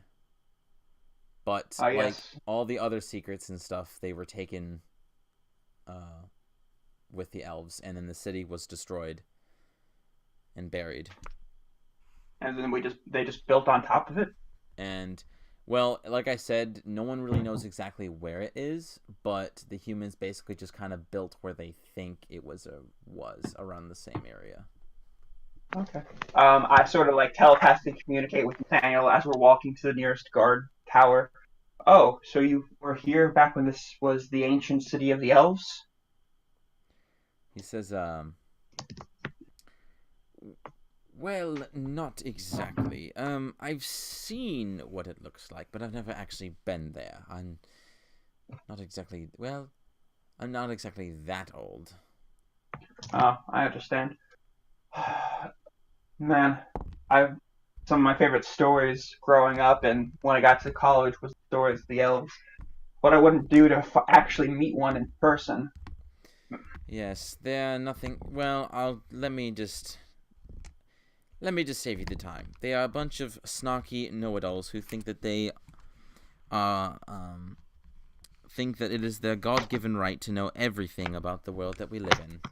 But like all the other secrets and stuff, they were taken with the elves, and then the city was destroyed and buried. And then they just built on top of it. And well, like I said, no one really knows exactly where it is, but the humans basically just kind of built where they think it was around the same area. Okay. I sort of like telepathically communicate with Nathaniel as we're walking to the nearest guard tower. Oh, so you were here back when this was the ancient city of the elves? He says, well, not exactly. I've seen what it looks like, but I've never actually been there. I'm not exactly that old. Oh, I understand. Man, some of my favorite stories growing up and when I got to college was the stories of the elves. What I wouldn't do to actually meet one in person. Yes, they're nothing. Well, let me just save you the time. They are a bunch of snarky know-it-alls who think that they think that it is their God-given right to know everything about the world that we live in.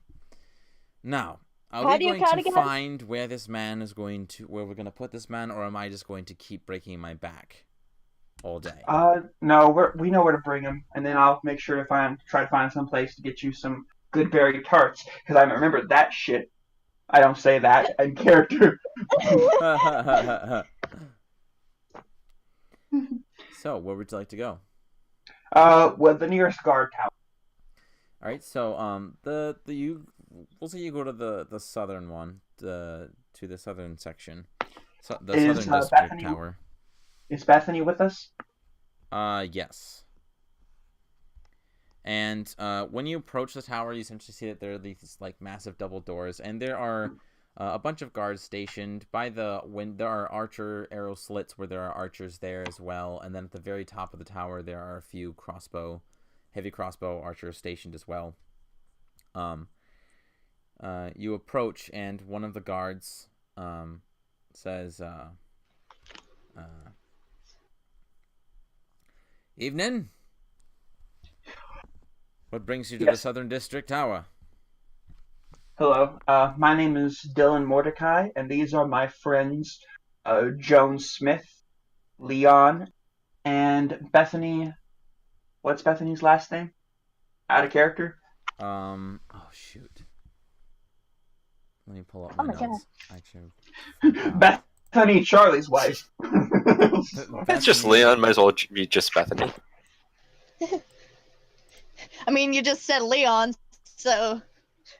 Now, are we going to find where this man is going to, where we're going to put this man, or am I just going to keep breaking my back all day? No, we know where to bring him, and then I'll make sure to try to find some place to get you some good berry tarts, because I remember that shit. I don't say that in character. So, where would you like to go? Well, the nearest guard tower. All right. So, we'll say you go to the southern one, to the southern section, the southern district tower. Is Bethany with us? Yes. And when you approach the tower, you essentially see that there are these like massive double doors, and there are a bunch of guards stationed by there are archer arrow slits where there are archers there as well, and then at the very top of the tower there are a few heavy crossbow archers stationed as well. You approach, and one of the guards says, "Evening. What brings you to the Southern District Tower?" Hello. My name is Dylan Mordecai, and these are my friends, Joan Smith, Leon, and Bethany. What's Bethany's last name? Out of character. Oh shoot. Let me pull up my notes. Actually, Bethany, Charlie's wife. It's just Leon. Might as well be just Bethany. I mean, you just said Leon, so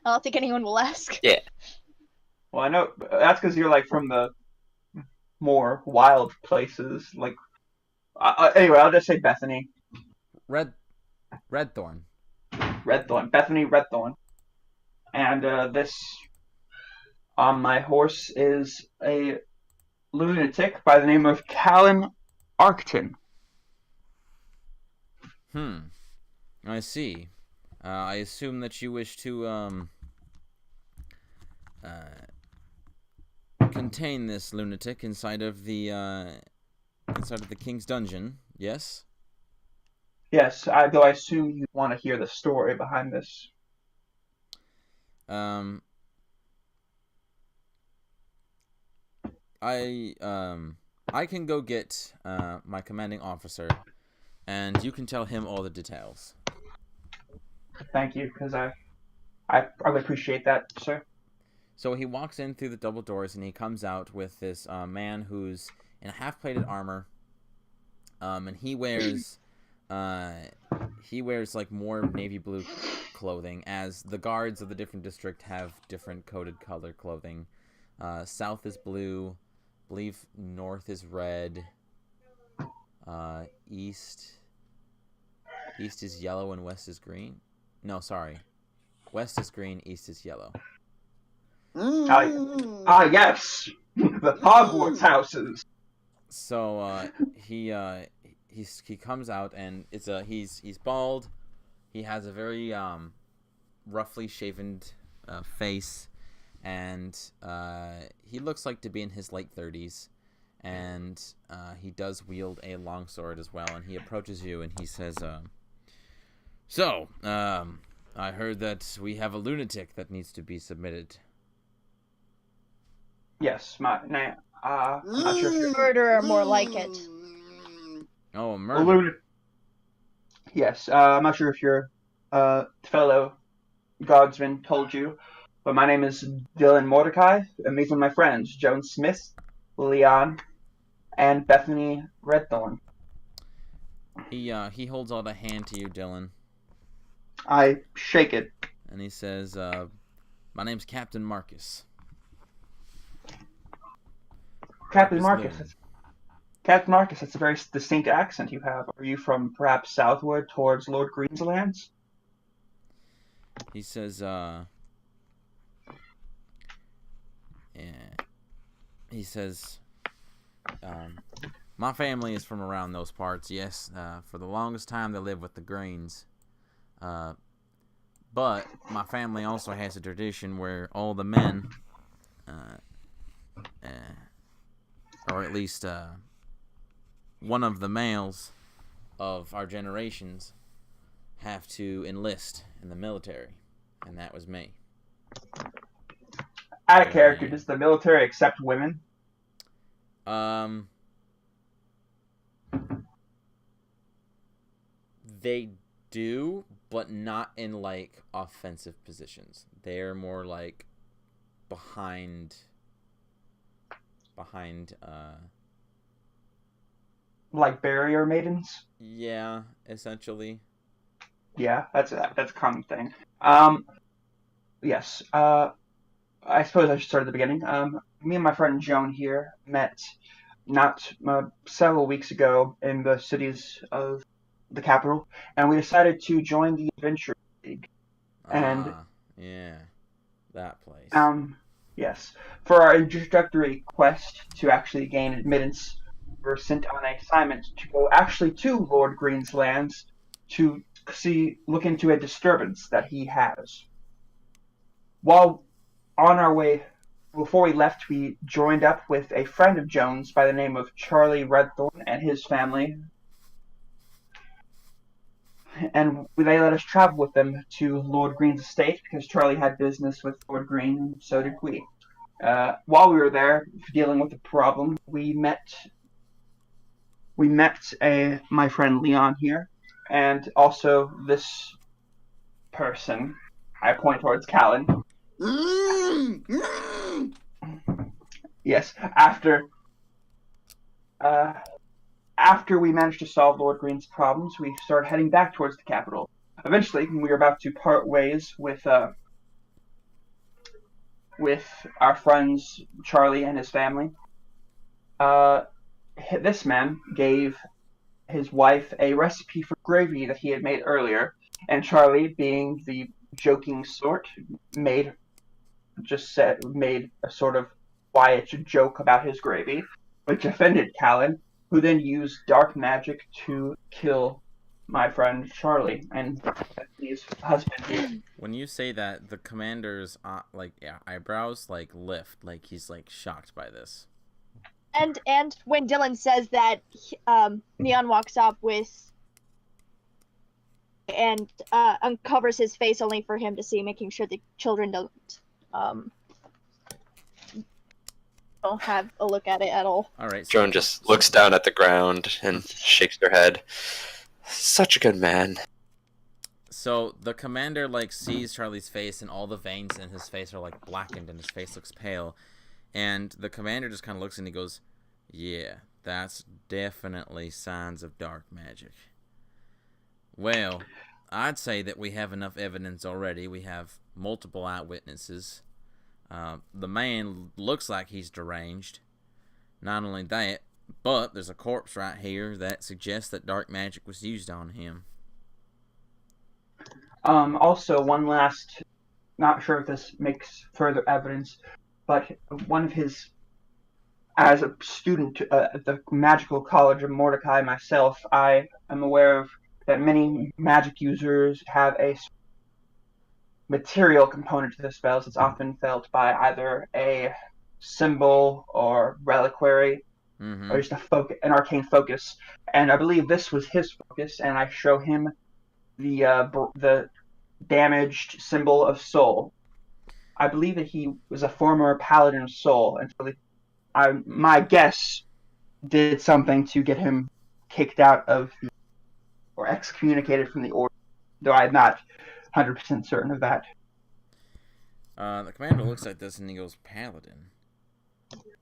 I don't think anyone will ask. Yeah. Well, I know that's because you're like from the more wild places. Like, anyway, I'll just say Bethany. Redthorn. Bethany Redthorn. And this on my horse is a lunatic by the name of Callan Arcton. I see. I assume that you wish to contain this lunatic inside of the king's dungeon. Yes. Yes, though I assume you want to hear the story behind this. I can go get my commanding officer, and you can tell him all the details. Thank you, because I would appreciate that, sir. So he walks in through the double doors, and he comes out with this man who's in half-plated armor, and he wears like more navy blue clothing, as the guards of the different district have different coded color clothing. South is blue, I believe north is red, east is yellow, and west is green. No, sorry. West is green, east is yellow. Yes! The Hogwarts houses! So, he comes out, and he's bald. He has a very, roughly shaven, face, and, he looks like to be in his late 30s, and, he does wield a longsword as well, and he approaches you, and he says, "So, I heard that we have a lunatic that needs to be submitted." Yes, I'm not sure if you're... Murderer, more like it. Oh, a murderer. Yes, I'm not sure if your fellow guardsman told you, but my name is Dylan Mordecai, and these are my friends, Joan Smith, Leon, and Bethany Redthorn. He holds out a hand to you, Dylan. I shake it. And he says, "My name's Captain Marcus." Captain Marcus, that's a very distinct accent you have. Are you from perhaps southward towards Lord Green's lands? He says, "My family is from around those parts, yes. For the longest time, they lived with the Greens. But my family also has a tradition where all the men, or at least one of the males of our generations, have to enlist in the military, and that was me." Out of character, does the military accept women? They do, but not in like offensive positions. They're more like behind like barrier maidens? Yeah, essentially. Yeah, that's a common thing. Yes. I suppose I should start at the beginning. Me and my friend Joan here met not several weeks ago in the cities of the capital, and we decided to join the Adventure League. And yeah, that place. Yes, for our introductory quest to actually gain admittance, we're sent on an assignment to go actually to Lord Green's lands to look into a disturbance that he has. While on our way, before we left, we joined up with a friend of Jones by the name of Charlie Redthorn and his family, and they let us travel with them to Lord Green's estate because Charlie had business with Lord Green, and so did we. While we were there dealing with the problem, we met my friend Leon here, and also this person. I point towards Callan. Yes, after we managed to solve Lord Green's problems, we started heading back towards the capital. Eventually, we were about to part ways with our friends Charlie and his family. This man gave his wife a recipe for gravy that he had made earlier, and Charlie, being the joking sort, made a sort of quiet joke about his gravy, which offended Callan, who then used dark magic to kill my friend Charlie and his husband. When you say that, the commander's eyebrows lift, like he's shocked by this. And when Dylan says that, Neon walks up and uncovers his face only for him to see, making sure the children don't have a look at it at all. All right. Joan just looks down at the ground and shakes her head. Such a good man. So the commander sees Charlie's face, and all the veins in his face are blackened, and his face looks pale. And the commander just kind of looks and he goes, "Yeah, that's definitely signs of dark magic." Well, I'd say that we have enough evidence already. We have multiple eyewitnesses. The man looks like he's deranged. Not only that, but there's a corpse right here that suggests that dark magic was used on him. Also, one last, not sure if this makes further evidence, but one of his, as a student at the Magical College of Mordecai myself, I am aware of that many magic users have a material component to the spells. It's often felt by either a symbol or reliquary, or just an arcane focus. And I believe this was his focus, and I show him the damaged symbol of soul. I believe that he was a former paladin of soul, and so my guess did something to get him kicked out of or excommunicated from the order, though I'm not 100% certain of that. The commander looks at this and he goes, "Paladin?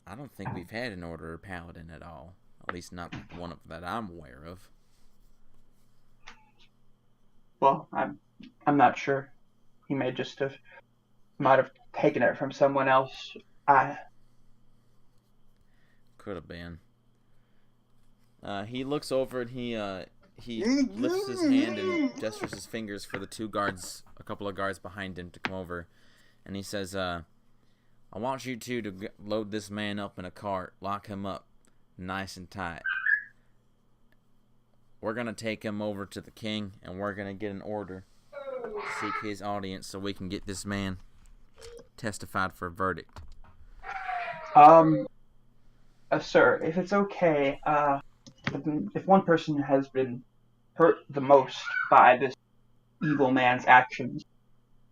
I don't think we've had an order of paladin at all. At least not one that I'm aware of." Well, I'm not sure. He might have taken it from someone else. Could have been. He looks over and he lifts his hand and gestures his fingers for a couple of guards behind him to come over, and he says, "I want you two to load this man up in a cart, lock him up nice and tight. We're going to take him over to the king, and we're going to get an order to seek his audience so we can get this man testified for a verdict." Sir, if it's okay, if one person has been hurt the most by this evil man's actions,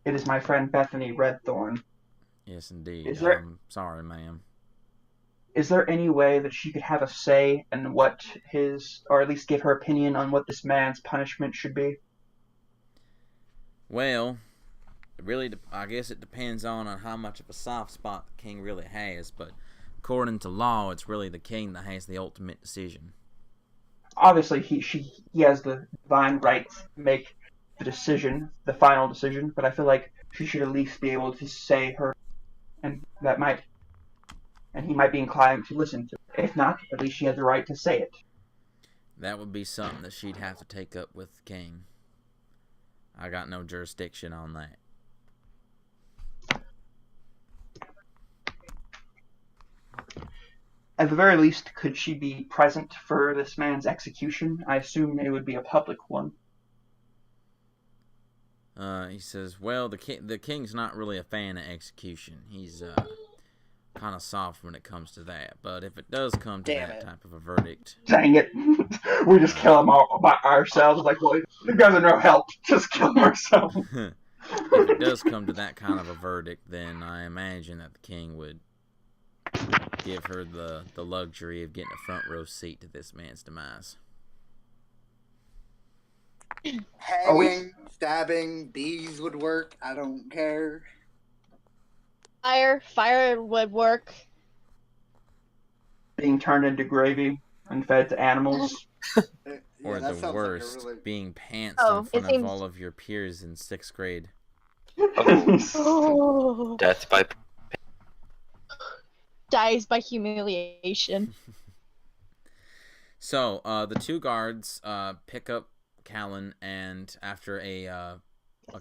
it is my friend Bethany Redthorn. Yes, indeed. I'm sorry, ma'am. Is there any way that she could have a say in or at least give her opinion on what this man's punishment should be? Well, I guess it depends on how much of a soft spot the king really has, but according to law, it's really the king that has the ultimate decision. Obviously, he has the divine right to make the final decision, but I feel like she should at least be able to say her, and that might and he might be inclined to listen to it. If not, at least she has the right to say it. That would be something that she'd have to take up with the king. I got no jurisdiction on that. At the very least, could she be present for this man's execution? I assume it would be a public one. He says, well, the king's not really a fan of execution. He's kind of soft when it comes to that. But if it does come to type of a verdict... Dang it. We just kill him all by ourselves. Like, well, the guys are no help. Just kill him ourselves. If it does come to that kind of a verdict, then I imagine that the king would give her the luxury of getting a front row seat to this man's demise. Hanging, stabbing, bees would work. I don't care. Fire would work. Being turned into gravy and fed to animals. Or the worst, like being pantsed in front of all of your peers in 6th grade. Oh. Death by... Dies by humiliation. So, the 2 guards pick up Callan, and after a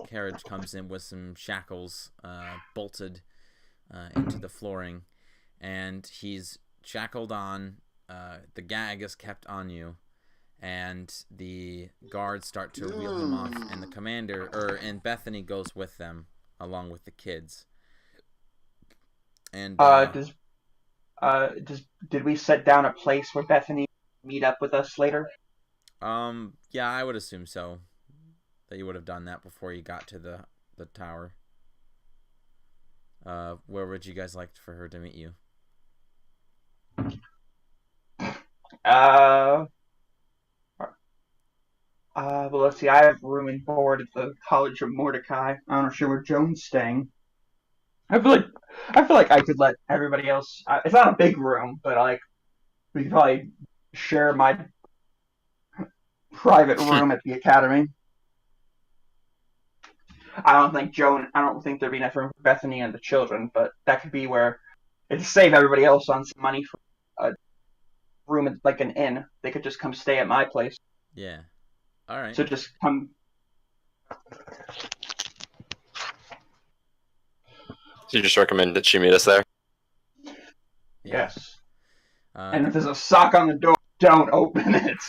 carriage comes in with some shackles bolted into the flooring, and he's shackled on, the gag is kept on you, and the guards start to wheel him off, and the commander, and Bethany goes with them, along with the kids. And did we set down a place where Bethany meet up with us later? Yeah, I would assume so. That you would have done that before you got to the tower. Where would you guys like for her to meet you? Well, let's see. I have room and board at the College of Mordecai. I'm not sure where Joan's staying. I feel like I could let everybody else. It's not a big room, but like we could probably share my private room at the academy. I don't think there'd be enough room for Bethany and the children, but that could be where it'd save everybody else on some money for a room at like an inn. They could just come stay at my place. Yeah. All right. So just come. So you just recommend that she meet us there? Yes. And if there's a sock on the door, don't open it.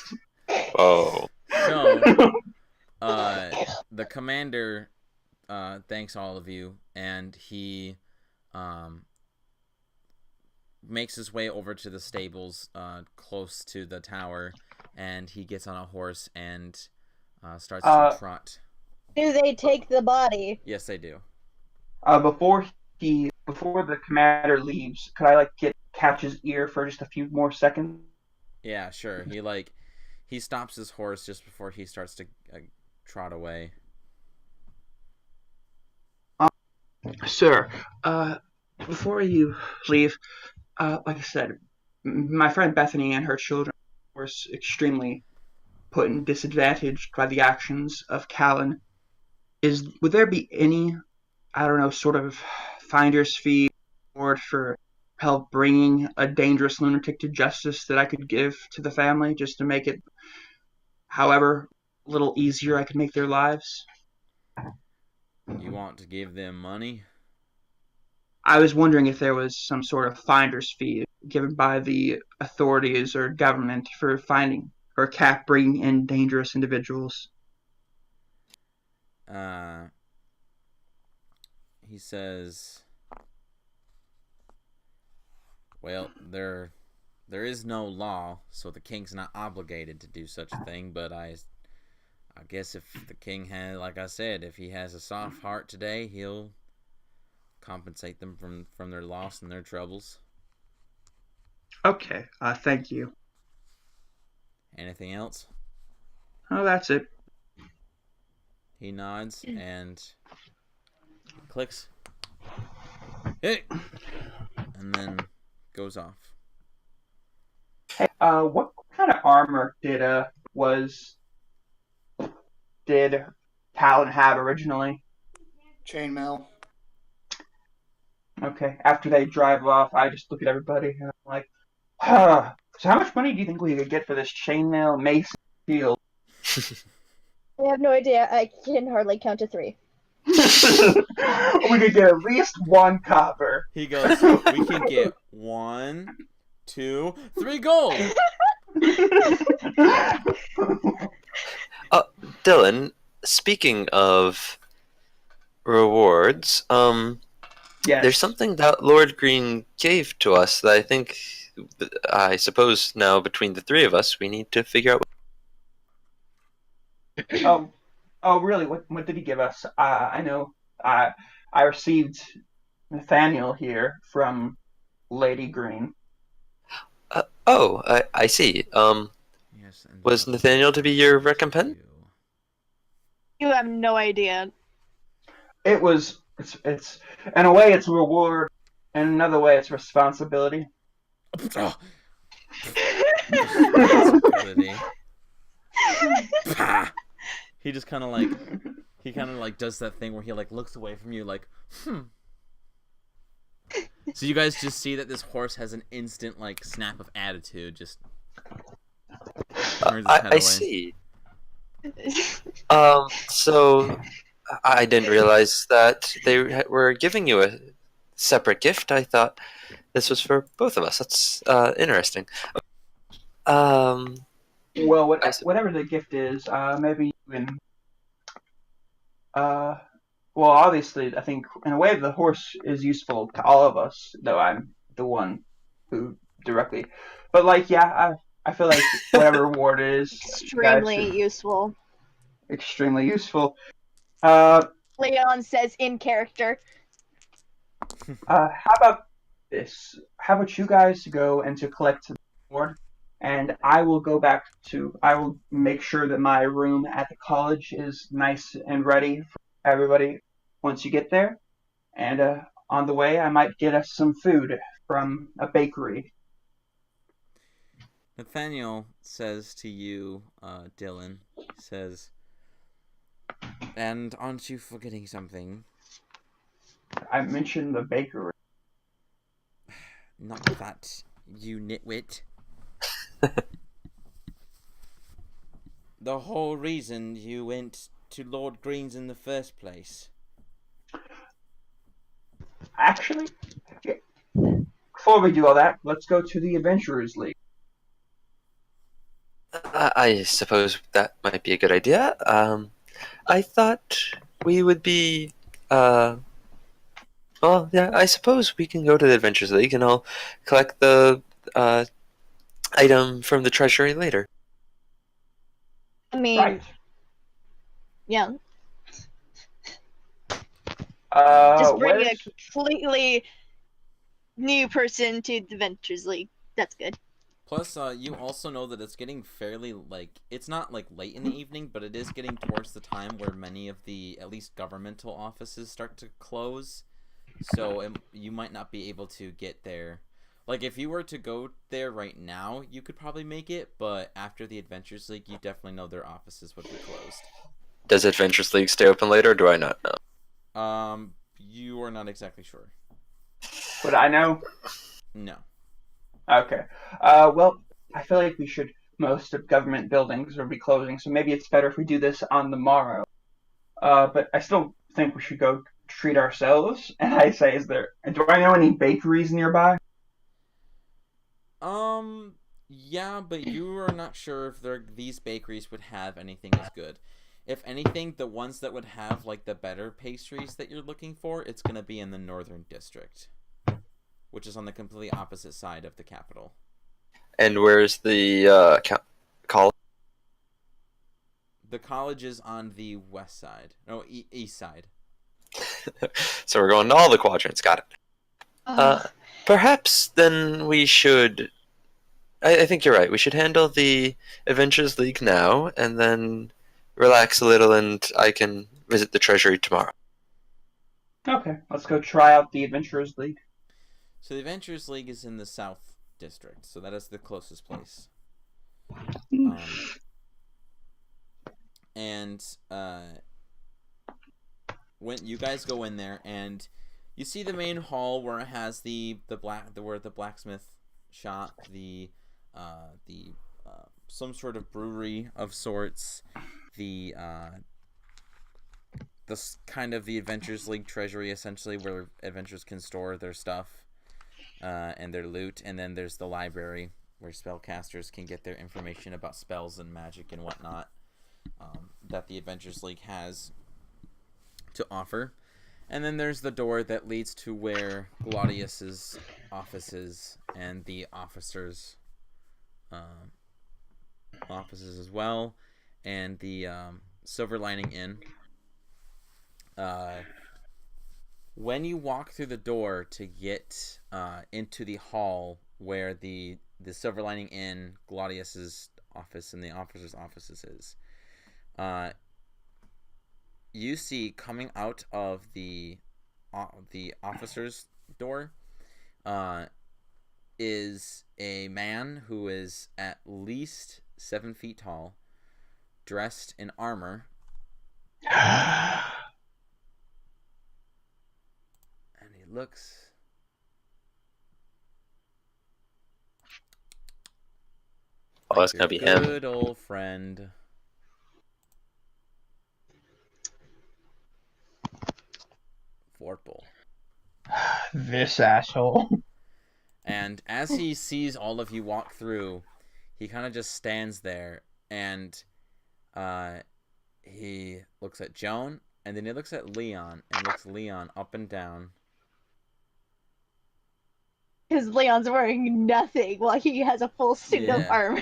Oh. So, the commander thanks all of you, and he makes his way over to the stables close to the tower, and he gets on a horse and starts to trot. Do they take the body? Yes, they do. Before the commander leaves, could I catch his ear for just a few more seconds? Yeah, sure. He stops his horse just before he starts to trot away. Sir, before you leave, like I said, my friend Bethany and her children were extremely put in disadvantage by the actions of Callan. Would there be any, I don't know, sort of finder's fee award for help bringing a dangerous lunatic to justice that I could give to the family just to make it, however, a little easier I could make their lives? You want to give them money? I was wondering if there was some sort of finder's fee given by the authorities or government for finding or bringing in dangerous individuals. He says, well, there is no law, so the king's not obligated to do such a thing, but I guess if the king has, like I said, if he has a soft heart today, he'll compensate them from their loss and their troubles. Okay, thank you. Anything else? Oh, that's it. He nods and clicks. Hey! And then goes off. Hey, what kind of armor did Talon have originally? Chainmail. Okay. After they drive off, I just look at everybody and I'm like, huh. So how much money do you think we could get for this chainmail mace shield? I have no idea. I can hardly count to 3. We could get at least 1 copper. He goes, we can get 1, 2, 3 gold. Dylan, speaking of rewards, Yes. there's something that Lord Green gave to us that I suppose now between the 3 of us, we need to figure out. Oh, really? What did he give us? I know. I received Nathaniel here from Lady Green. I see. Yes, and Was Nathaniel to be your recompense? You have no idea. It's in a way it's a reward, in another way it's responsibility. Responsibility. He just kind of like does that thing where he like looks away from you like So you guys just see that this horse has an instant like snap of attitude, just turns his head I away. see. So I didn't realize that they were giving you a separate gift. I thought this was for both of us. That's interesting. Well, whatever the gift is, maybe you can. Well, obviously, I think in a way the horse is useful to all of us, though I'm the one who directly. But like, yeah, I feel like whatever reward it is, Extremely useful. Extremely useful. Leon says in character. How about this? How about you guys go and to collect the reward, and I will go back to. I will make sure that my room at the college is nice and ready for everybody once you get there. And on the way, I might get us some food from a bakery. Nathaniel says to you, Dylan, says, and aren't you forgetting something? I mentioned the bakery. Not that, you nitwit. The whole reason you went to Lord Green's in the first place. Actually, before we do all that, let's go to the Adventurers League. I suppose that might be a good idea. I thought we would be. Well, yeah, I suppose we can go to the Adventures League and I'll collect the item from the treasury later. I mean, Right. Yeah. Just bring a where's... completely new person to the Adventures League. That's good. Plus, you also know that it's getting fairly, like, it's not, like, late in the evening, but it is getting towards the time where many of the, at least governmental offices start to close. So, you might not be able to get there. Like, if you were to go there right now, you could probably make it, but after the Adventures League, you definitely know their offices would be closed. Does Adventures League stay open later, or do I not know? You are not exactly sure. Would I know? No. Okay. Well, I feel like most of government buildings will be closing, so maybe it's better if we do this on the morrow. But I still think we should go treat ourselves. And I say, do I know any bakeries nearby? Yeah, but you are not sure if these bakeries would have anything as good. If anything, the ones that would have, like, the better pastries that you're looking for, it's gonna be in the Northern District, which is on the completely opposite side of the capital. And where's the college? The college is on the west side. No, east side. So we're going to all the quadrants. Got it. Perhaps then we should... I think you're right. We should handle the Adventures League now, and then relax a little, and I can visit the treasury tomorrow. Okay, let's go try out the Adventurers League. So the Adventurers League is in the South District, so that is the closest place. And when you guys go in there, and You see the main hall where it has where the blacksmith shop, the some sort of brewery of sorts, the kind of the Adventures League treasury, essentially, where adventurers can store their stuff and their loot, and then there's the library where spellcasters can get their information about spells and magic and whatnot that the Adventures League has to offer. And then there's the door that leads to where Gladius's office is, and the officers' offices as well, and the Silver Lining Inn. When you walk through the door to get into the hall where the Silver Lining Inn, Gladius's office, and the officers' offices is, you see coming out of the officer's door is a man who is at least 7 feet tall, dressed in armor. And he looks Oh, that's gonna be him. Good old friend. Vorpal. This asshole. And as he sees all of you walk through, he kind of just stands there, and he looks at Joan, and then he looks at Leon, and looks Leon up and down. Because Leon's wearing nothing while he has a full suit of armor.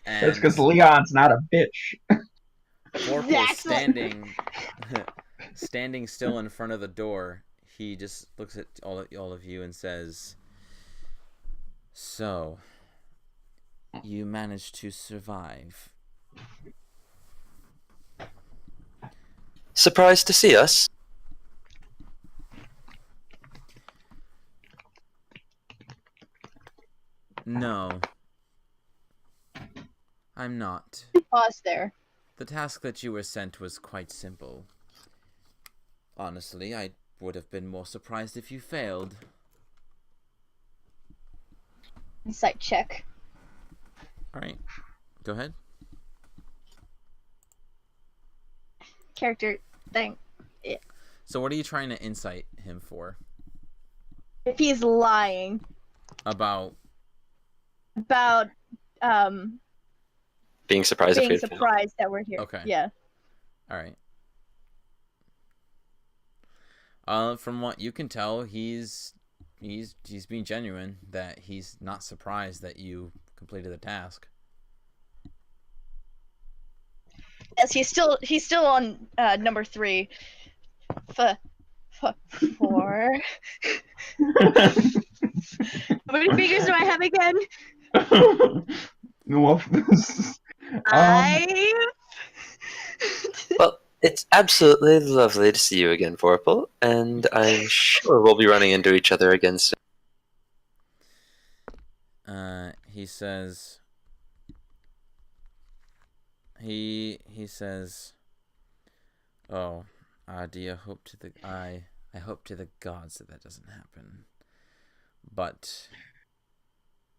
That's because Leon's not a bitch. Vorpal standing still in front of the door. He just looks at all of you and says, "So, you managed to survive." Surprised to see us? No. I'm not. Pause there. The task that you were sent was quite simple. Honestly, I would have been more surprised if you failed. Insight check. Alright. Go ahead. Character thing. Yeah. So what are you trying to insight him for? If he's lying. About being surprised that we're here. Okay. Yeah. Alright. From what you can tell, he's being genuine, that he's not surprised that you completed the task. Yes, he's still on number 3. 4. How many fingers do I have again? Well, Well, it's absolutely lovely to see you again, Vorpal, and I'm sure we'll be running into each other again soon. He says. He says, "Oh, dear, I hope to the gods that doesn't happen. But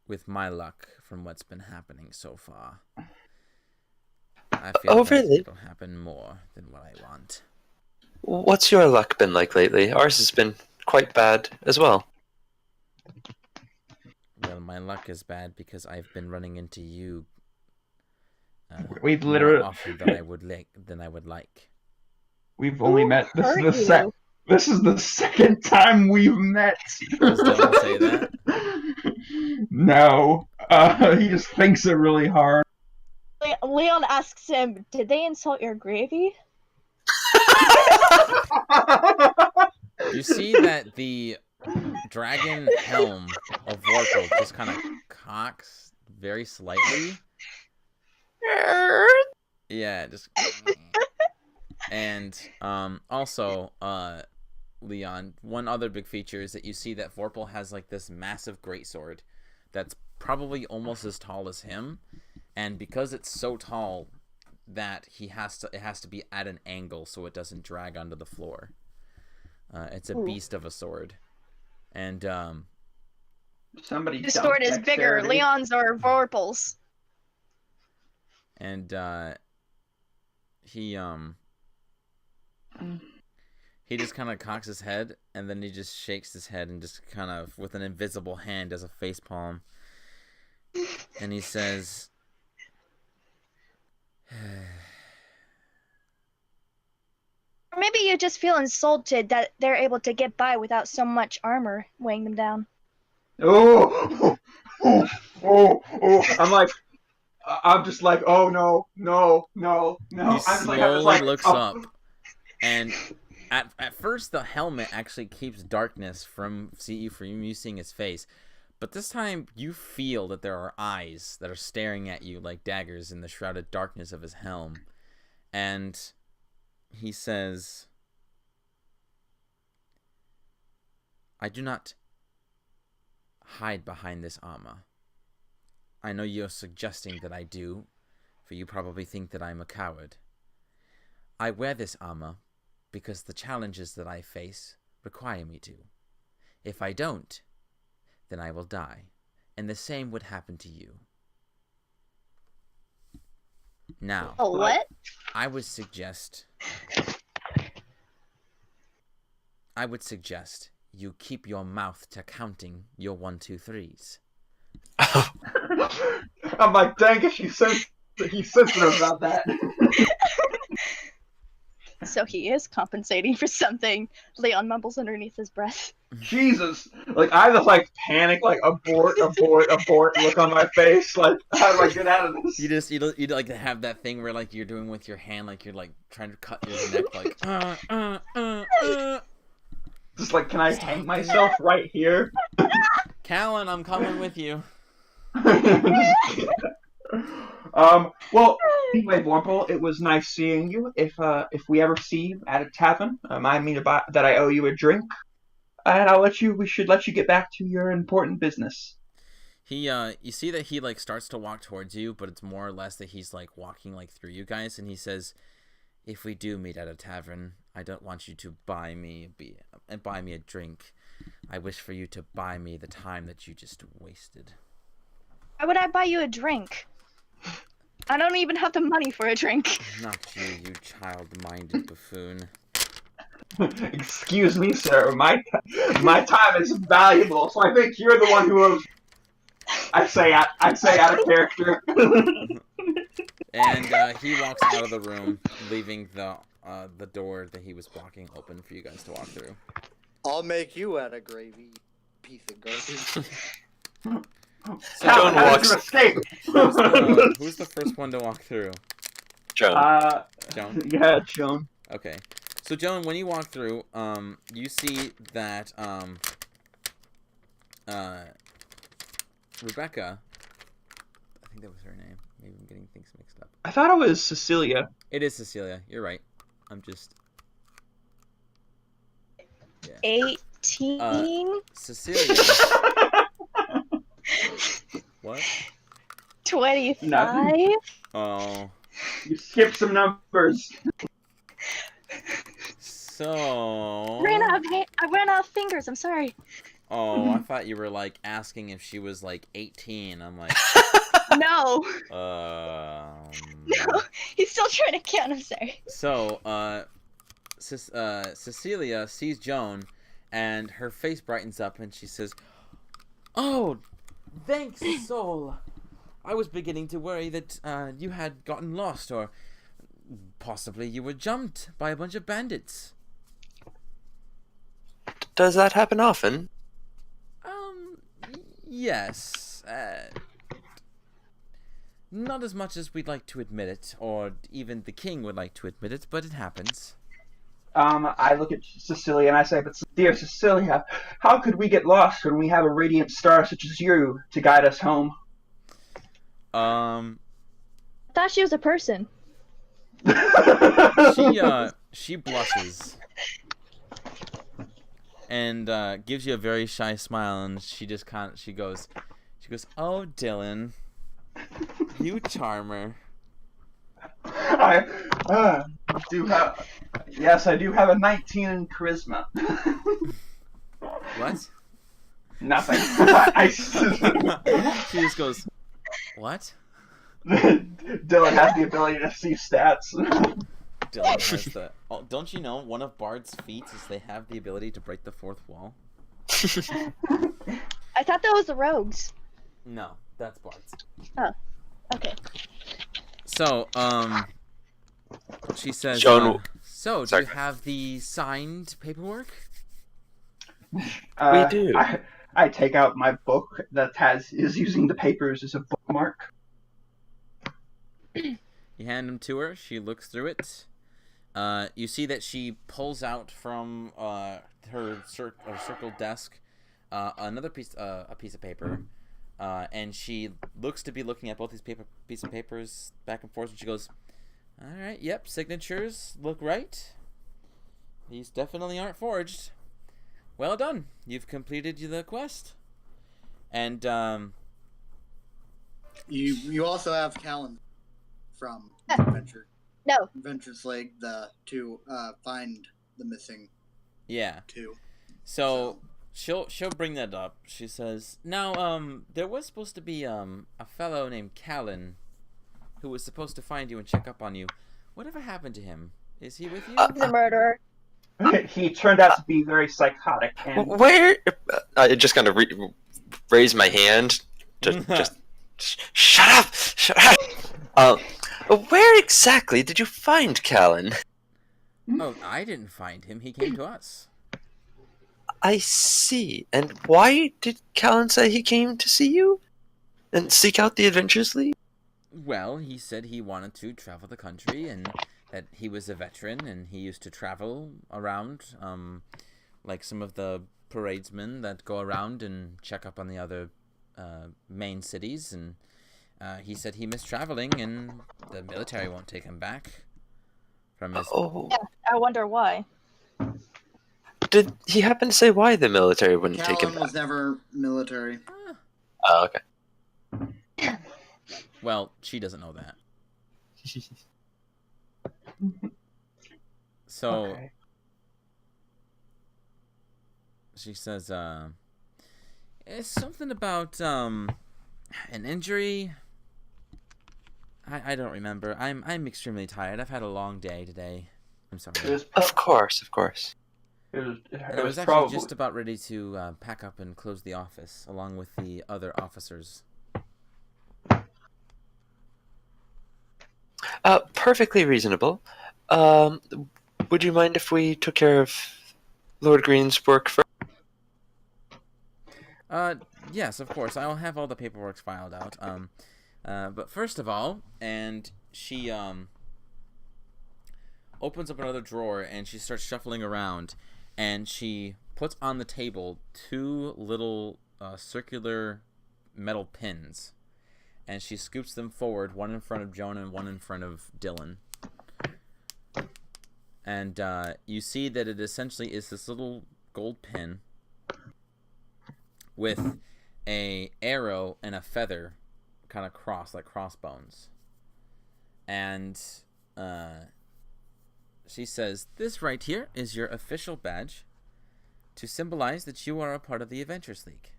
with my luck, from what's been happening so far, I feel that really? it'll happen more than what I want." What's your luck been like lately? Ours has been quite bad as well. Well, my luck is bad because I've been running into you we've literally more often than I would like. We've only met. This is the second time we've met. Does Dylan say that? No. He just thinks it really hard. Leon asks him, "Did they insult your gravy?" You see that the dragon helm of Vorpal just kind of cocks very slightly. Yeah, just. And also, Leon, one other big feature is that you see that Vorpal has like this massive greatsword that's probably almost as tall as him, and because it's so tall that it has to be at an angle so it doesn't drag onto the floor. It's a beast of a sword, and somebody. The sword is bigger. Leon's or Vorpal's. And he just kind of cocks his head, and then he just shakes his head and just kind of, with an invisible hand, does a face palm, and he says, Or maybe you just feel insulted that they're able to get by without so much armor weighing them down. Oh. I'm just like, oh no. He slowly looks up, and at first the helmet actually keeps darkness from you seeing his face, but this time you feel that there are eyes that are staring at you like daggers in the shrouded darkness of his helm, and he says, I do not hide behind this armor. I know you're suggesting that I do, for you probably think that I'm a coward. I wear this armor because the challenges that I face require me to. If I don't, then I will die, and the same would happen to you. Now, what? I would suggest you keep your mouth to counting your 1, 2, 3s. I'm like, dang it, he's sensitive about that. So he is compensating for something. Leon mumbles underneath his breath. Jesus. Like, I just, like, panic, like, abort, look on my face. Like, how do I get out of this? You like have that thing where, like, you're doing with your hand, like, you're, like, trying to cut his neck, like, Just like, can I hang myself right here? Callan, I'm coming with you. Well, anyway, Vorpal, it was nice seeing you. If we ever see you at a tavern, remind me that I owe you a drink, and we should let you get back to your important business. You see that he, like, starts to walk towards you, but it's more or less that he's, like, walking, like, through you guys, and he says, if we do meet at a tavern, I don't want you to buy me a drink. I wish for you to buy me the time that you just wasted. Why would I buy you a drink? I don't even have the money for a drink. Not you child-minded buffoon. Excuse me, sir. My time is valuable, so I think you're the one who owes. I say out of character. And he walks out of the room, leaving the door that he was blocking open for you guys to walk through. I'll make you out of gravy, piece of garbage. So, Joan walks. Escape. Who's the first one to walk through? Joan. Joan? Yeah, Joan. Okay. So, Joan, when you walk through, you see that, Rebecca, I think that was her name. Maybe I'm getting things mixed up. I thought it was Cecilia. It is Cecilia. You're right. I'm just... Yeah. 18? Cecilia... What? 25? Nothing. Oh. You skipped some numbers. So... I ran out of fingers, I'm sorry. Oh, I thought you were, like, asking if she was, like, 18. I'm like... No. No, he's still trying to count, I'm sorry. So, Cecilia sees Joan, and her face brightens up, and she says, "Oh, thanks, soul. I was beginning to worry that you had gotten lost, or possibly you were jumped by a bunch of bandits." Does that happen often? Yes. Not as much as we'd like to admit it, or even the king would like to admit it, but it happens. I look at Cecilia and I say, "But dear Cecilia, how could we get lost when we have a radiant star such as you to guide us home?" I thought she was a person. She blushes and gives you a very shy smile, and she goes, "Oh, Dylan, you charmer." I do have. Yes, I do have a 19 in charisma. What? Nothing. She just goes, what? Dylan has the ability to see stats. Dylan has the... Oh, don't you know one of Bard's feats is they have the ability to break the fourth wall? I thought that was the rogues. No, that's Bard's. Oh, okay. So, she says, John, so, do sorry. you have the signed paperwork? We do. I take out my book that is using the papers as a bookmark. You hand them to her. She looks through it. You see that she pulls out from her circled desk another piece of paper, and she looks to be looking at both these piece of papers back and forth. And she goes, "All right, yep, signatures look right. These definitely aren't forged. Well done. You've completed the quest." And you also have Callan from Adventure. No. Adventure's League to find the missing two. So she'll bring that up. She says, "Now, there was supposed to be a fellow named Callan who was supposed to find you and check up on you. Whatever happened to him? Is he with you?" He's a murderer. He turned out to be very psychotic. And Where? I just kind of raise my hand to just shut up. Shut up. Where exactly did you find Callan? Oh, I didn't find him. He came to us. I see. And why did Callan say he came to see you? And seek out the Adventures League? Well, he said he wanted to travel the country and that he was a veteran and he used to travel around, like some of the paradesmen that go around and check up on the other main cities. And he said he missed traveling and the military won't take him back from his... Oh. Yeah, I wonder why. Did he happen to say why the military wouldn't take him Callan back? was never military. Oh, okay. Well, she doesn't know that. So, okay. She says, it's something about, an injury. I don't remember. I'm extremely tired. I've had a long day today. I'm sorry. Of course. And I was actually probably just about ready to pack up and close the office, along with the other officers. Perfectly reasonable. Would you mind if we took care of Lord Green's work first? Yes, of course. I'll have all the paperwork filed out. But first of all, and she opens up another drawer and she starts shuffling around, and she puts on the table two little circular metal pins, and she scoops them forward, one in front of Jonah and one in front of Dylan. And you see that it essentially is this little gold pin with a arrow and a feather kind of crossed, like crossbones. And she says, "This right here is your official badge to symbolize that you are a part of the Adventures League."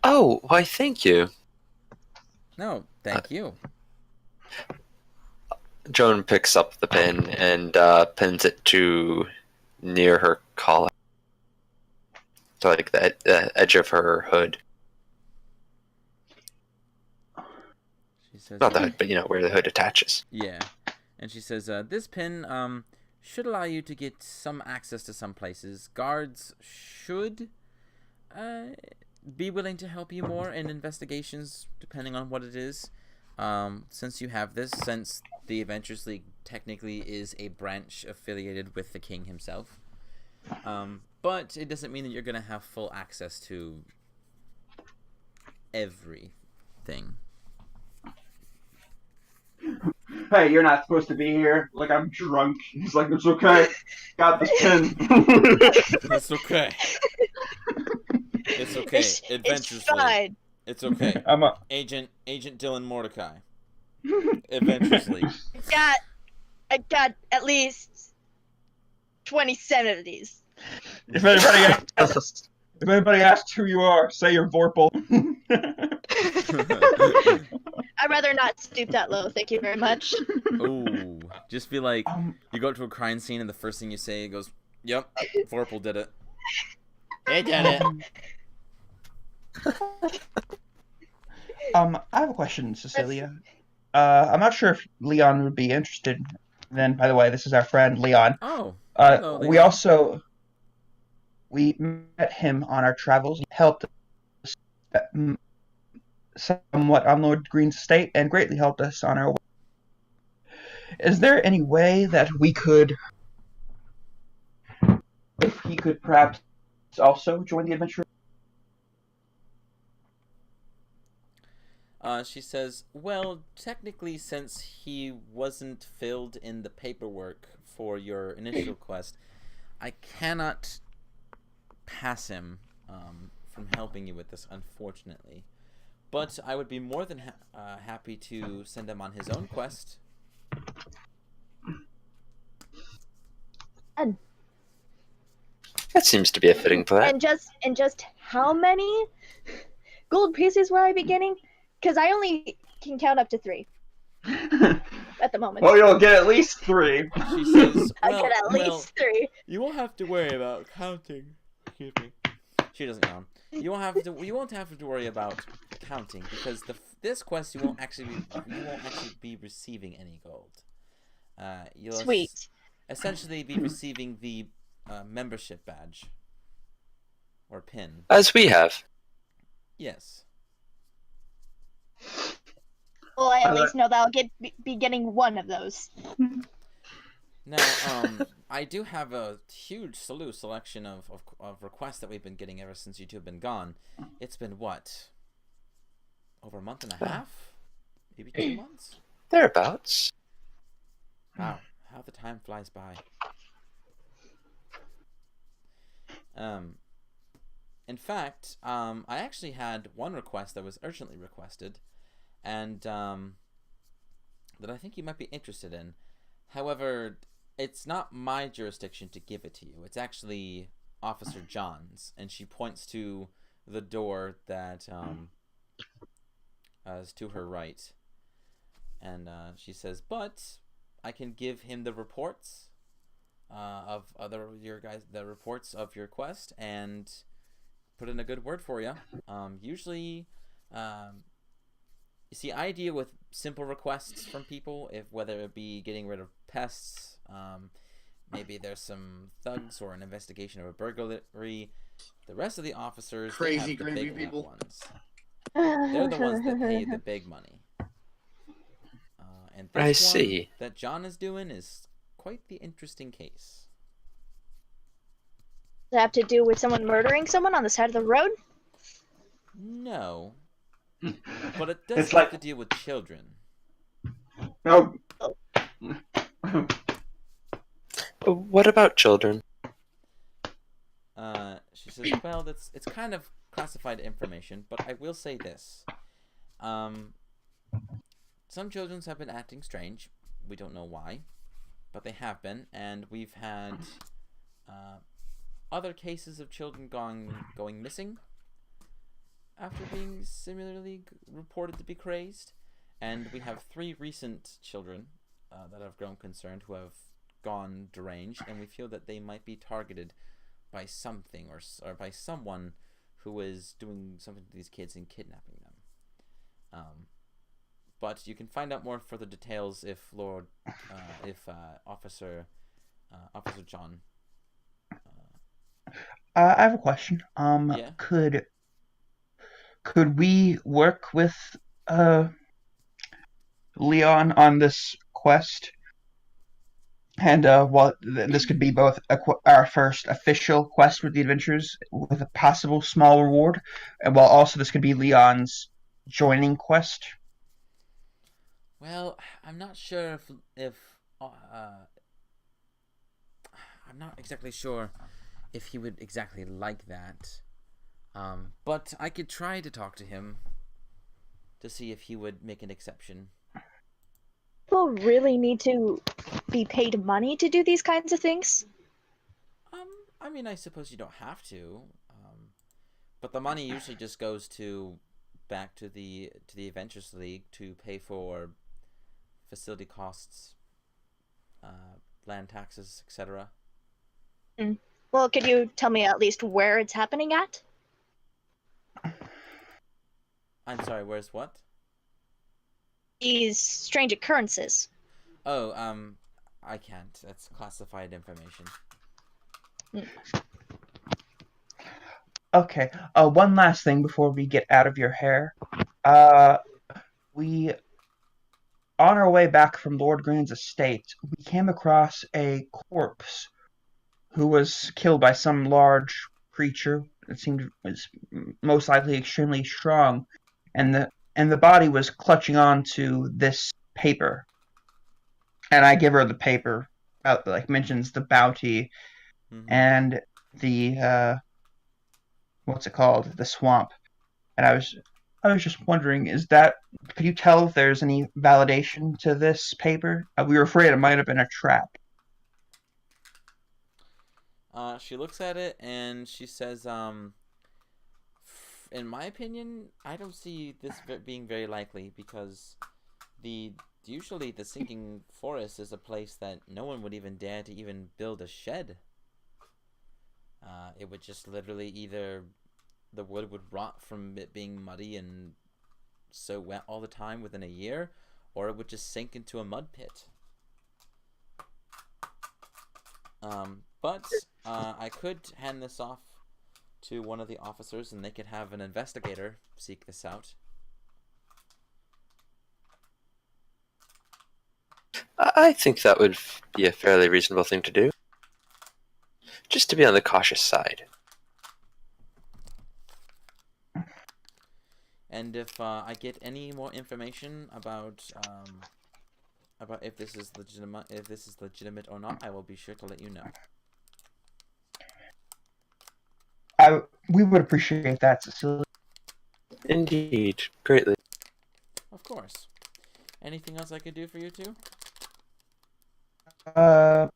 Oh, why thank you. No, thank you. Joan picks up the pin and pins it to near her collar. So like the edge of her hood. She says, Not the hood, but where the hood attaches. yeah. And she says, this pin should allow you to get some access to some places. Guards should be willing to help you more in investigations, depending on what it is. Since you have this, since the Adventures League technically is a branch affiliated with the king himself. But it doesn't mean that you're going to have full access to everything. Hey, you're not supposed to be here. Like, I'm drunk. He's like, it's okay. Got this pin. It's okay. It's okay. Adventures It's fine. League. It's okay. I'm a... Agent Dylan Mordecai. Adventures League. I got at least 27 of these. If anybody asks who you are, say you're Vorpal. I'd rather not stoop that low. Thank you very much. Ooh, just be like, you go up to a crime scene and the first thing you say goes, "Yep, Vorpal did it. He did it." I have a question, Cecilia. I'm not sure if Leon would be interested. Then, by the way, this is our friend Leon. Oh, hello, Leon. We met him on our travels. He helped us somewhat on Lord Green's estate and greatly helped us on our way. Is there any way that if he could perhaps also join the adventure? She says, well, technically, since he wasn't filled in the paperwork for your initial quest, I cannot pass him from helping you with this, unfortunately. But I would be more than happy to send him on his own quest. That seems to be a fitting plan. And just how many gold pieces will I be getting? Because I only can count up to 3 at the moment. Well, you'll get at least 3. She says, I get at least 3. You won't have to worry about counting. Excuse me. She doesn't count. You won't have to worry about counting because this quest you won't actually be receiving any gold. You'll Sweet. Essentially be receiving the membership badge or pin. As we have. Yes. Well, I at least know that I'll be getting one of those. Now, I do have a huge selection of requests that we've been getting ever since you two have been gone. It's been, what? Over a month and a half? Maybe 2 months? Thereabouts. Wow, how the time flies by. In fact, I actually had one request that was urgently requested, and that I think you might be interested in. However, it's not my jurisdiction to give it to you. It's actually Officer John's, and she points to the door that is to her right, and she says, "But I can give him the reports of the reports of your quest, and put in a good word for you. Usually, you see, I deal with simple requests from people, whether it be getting rid of pests, maybe there's some thugs or an investigation of a burglary. The rest of the officers, crazy they have the big people. ones. They're the ones that pay the big money. And this one that John is doing is quite the interesting case. Does it have to do with someone murdering someone on the side of the road? No. But it does have to deal with children. No. What about children? She says, well, it's kind of classified information, but I will say this. Some children have been acting strange. We don't know why, but they have been, and we've had other cases of children going missing after being similarly reported to be crazed, and we have 3 recent children that have grown concerned who have gone deranged, and we feel that they might be targeted by something or by someone who is doing something to these kids and kidnapping them. But you can find out more further details if Officer John. I have a question. Yeah? Could we work with Leon on this quest? And this could be both our first official quest with the adventures with a possible small reward, and while also this could be Leon's joining quest. Well, I'm not sure if I'm not exactly sure if he would exactly like that. But I could try to talk to him to see if he would make an exception. People really need to be paid money to do these kinds of things? I mean, I suppose you don't have to, but the money usually just goes back to the Adventures League to pay for facility costs, land taxes, etc. Well, could you tell me at least where it's happening at? I'm sorry, where's what? These strange occurrences. Oh, I can't. That's classified information. Okay. One last thing before we get out of your hair. We, on our way back from Lord Green's estate, we came across a corpse who was killed by some large creature. It seemed was most likely extremely strong, and the body was clutching on to this paper. And I give her the paper, mentions the bounty and the what's it called, the swamp. And I was just wondering, could you tell if there's any validation to this paper? We were afraid it might have been a trap. She looks at it and she says, in my opinion, I don't see this being very likely, because usually the sinking forest is a place that no one would even dare to even build a shed. It would just literally either the wood would rot from it being muddy and so wet all the time within a year, or it would just sink into a mud pit. But I could hand this off to one of the officers and they could have an investigator seek this out. I think that would be a fairly reasonable thing to do. Just to be on the cautious side. And if I get any more information about if this is legitimate or not, I will be sure to let you know. We would appreciate that, Cecilia. Indeed, greatly. Of course. Anything else I could do for you two? I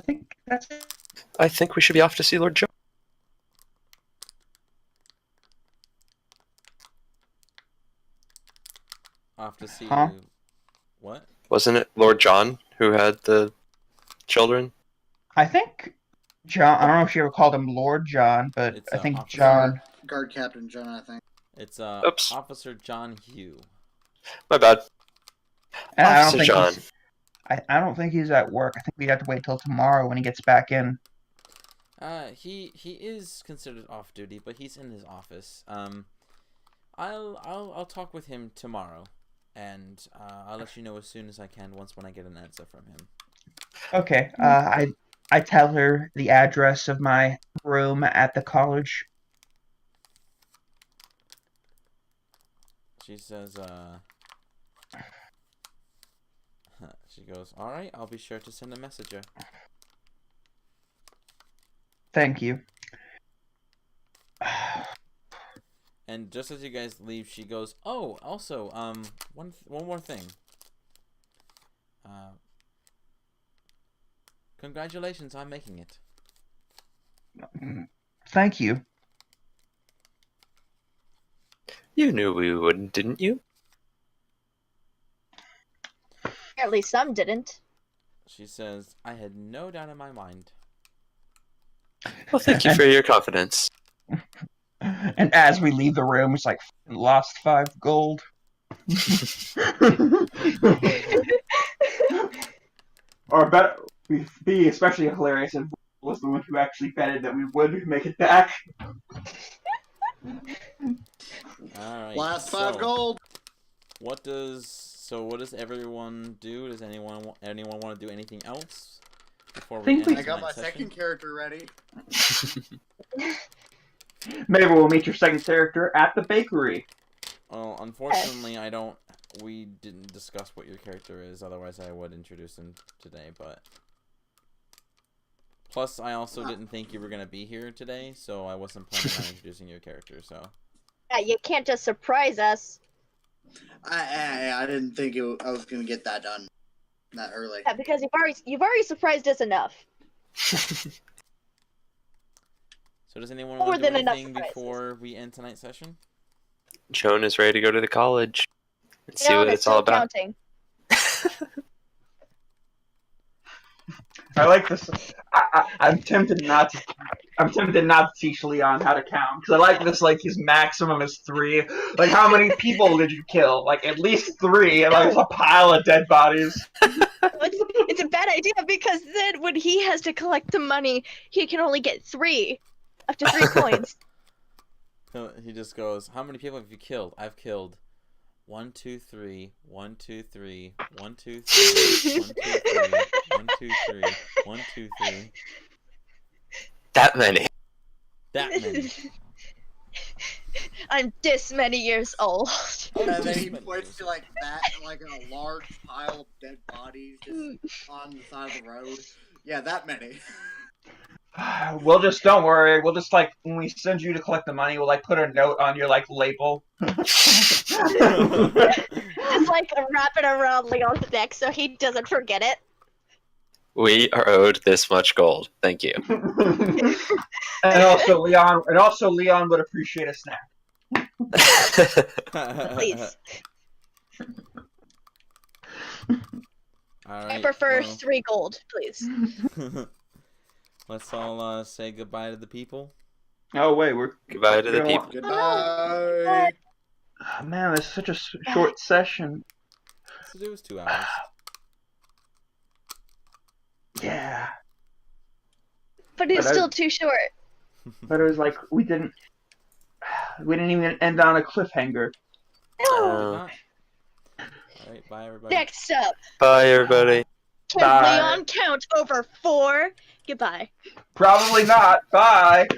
think that's it. I think we should be off to see Lord John. Off to see what? Wasn't it Lord John who had the children? I think John. I don't know if she ever called him Lord John, but It's, I think Officer John. Guard Captain John, I think. It's Oops. Officer John Hugh. My bad. And Officer John. I don't think he's at work. I think we'd have to wait till tomorrow when he gets back in. He is considered off duty, but he's in his office. I'll talk with him tomorrow, and I'll let you know as soon as I can when I get an answer from him. Okay. I tell her the address of my room at the college. She says, she goes, all right, I'll be sure to send a messenger. Thank you. And just as you guys leave, she goes, oh, also, one more thing. Congratulations on making it. Thank you. You knew we wouldn't, didn't you? Apparently some didn't. She says, I had no doubt in my mind. Well, thank you for your confidence. And as we leave the room, it's like, lost 5 gold. Or better, we'd be especially hilarious if was the one who actually betted that we would make it back. Alright. Last 5 gold. What does everyone do? Does anyone want to do anything else before we end I got my session? second character ready. Maybe we'll meet your second character at the bakery. Well, unfortunately, we didn't discuss what your character is, otherwise I would introduce him today, but... Plus, I also didn't think you were going to be here today, so I wasn't planning on introducing your character, so... Yeah, you can't just surprise us. I didn't think I was gonna get that done that early. Yeah, because you've already surprised us enough. So does anyone More want to do than enough anything surprises. before we end tonight's session? Joan is ready to go to the college and see Leon what is it's all still about. counting. I like this. I'm tempted not to. I'm tempted not to teach Leon how to count because I like this. Like his maximum is 3. Like how many people did you kill? Like at least 3, and like there's a pile of dead bodies. It's a bad idea because then when he has to collect the money, he can only get 3, up to 3 coins. He just goes, "How many people have you killed? I've killed 1, 2, 3, 1, 2, 3, 1, 2, 3, 1, 2, 3, 1, 2, 3, 1, 2, 3." That many. That many. I'm this many years old. And then he points to like a large pile of dead bodies just on the side of the road. Yeah, that many. We'll just don't worry. We'll just like when we send you to collect the money, we'll like put a note on your like label. Just like wrap it around Leon's neck so he doesn't forget it. We are owed this much gold. Thank you. And also Leon would appreciate a snack. Please. All right, I prefer well, 3 gold, please. let's all say goodbye to the people. Oh wait, we're Goodbye to the people. Goodbye. oh, man, it's such a short session. So it was 2 hours. Yeah, But it's But still too short. but it was like we didn't even end on a cliffhanger. No. All right, bye everybody. Next up, Bye, everybody. can Bye. Leon count over 4? Goodbye. Probably not. Bye.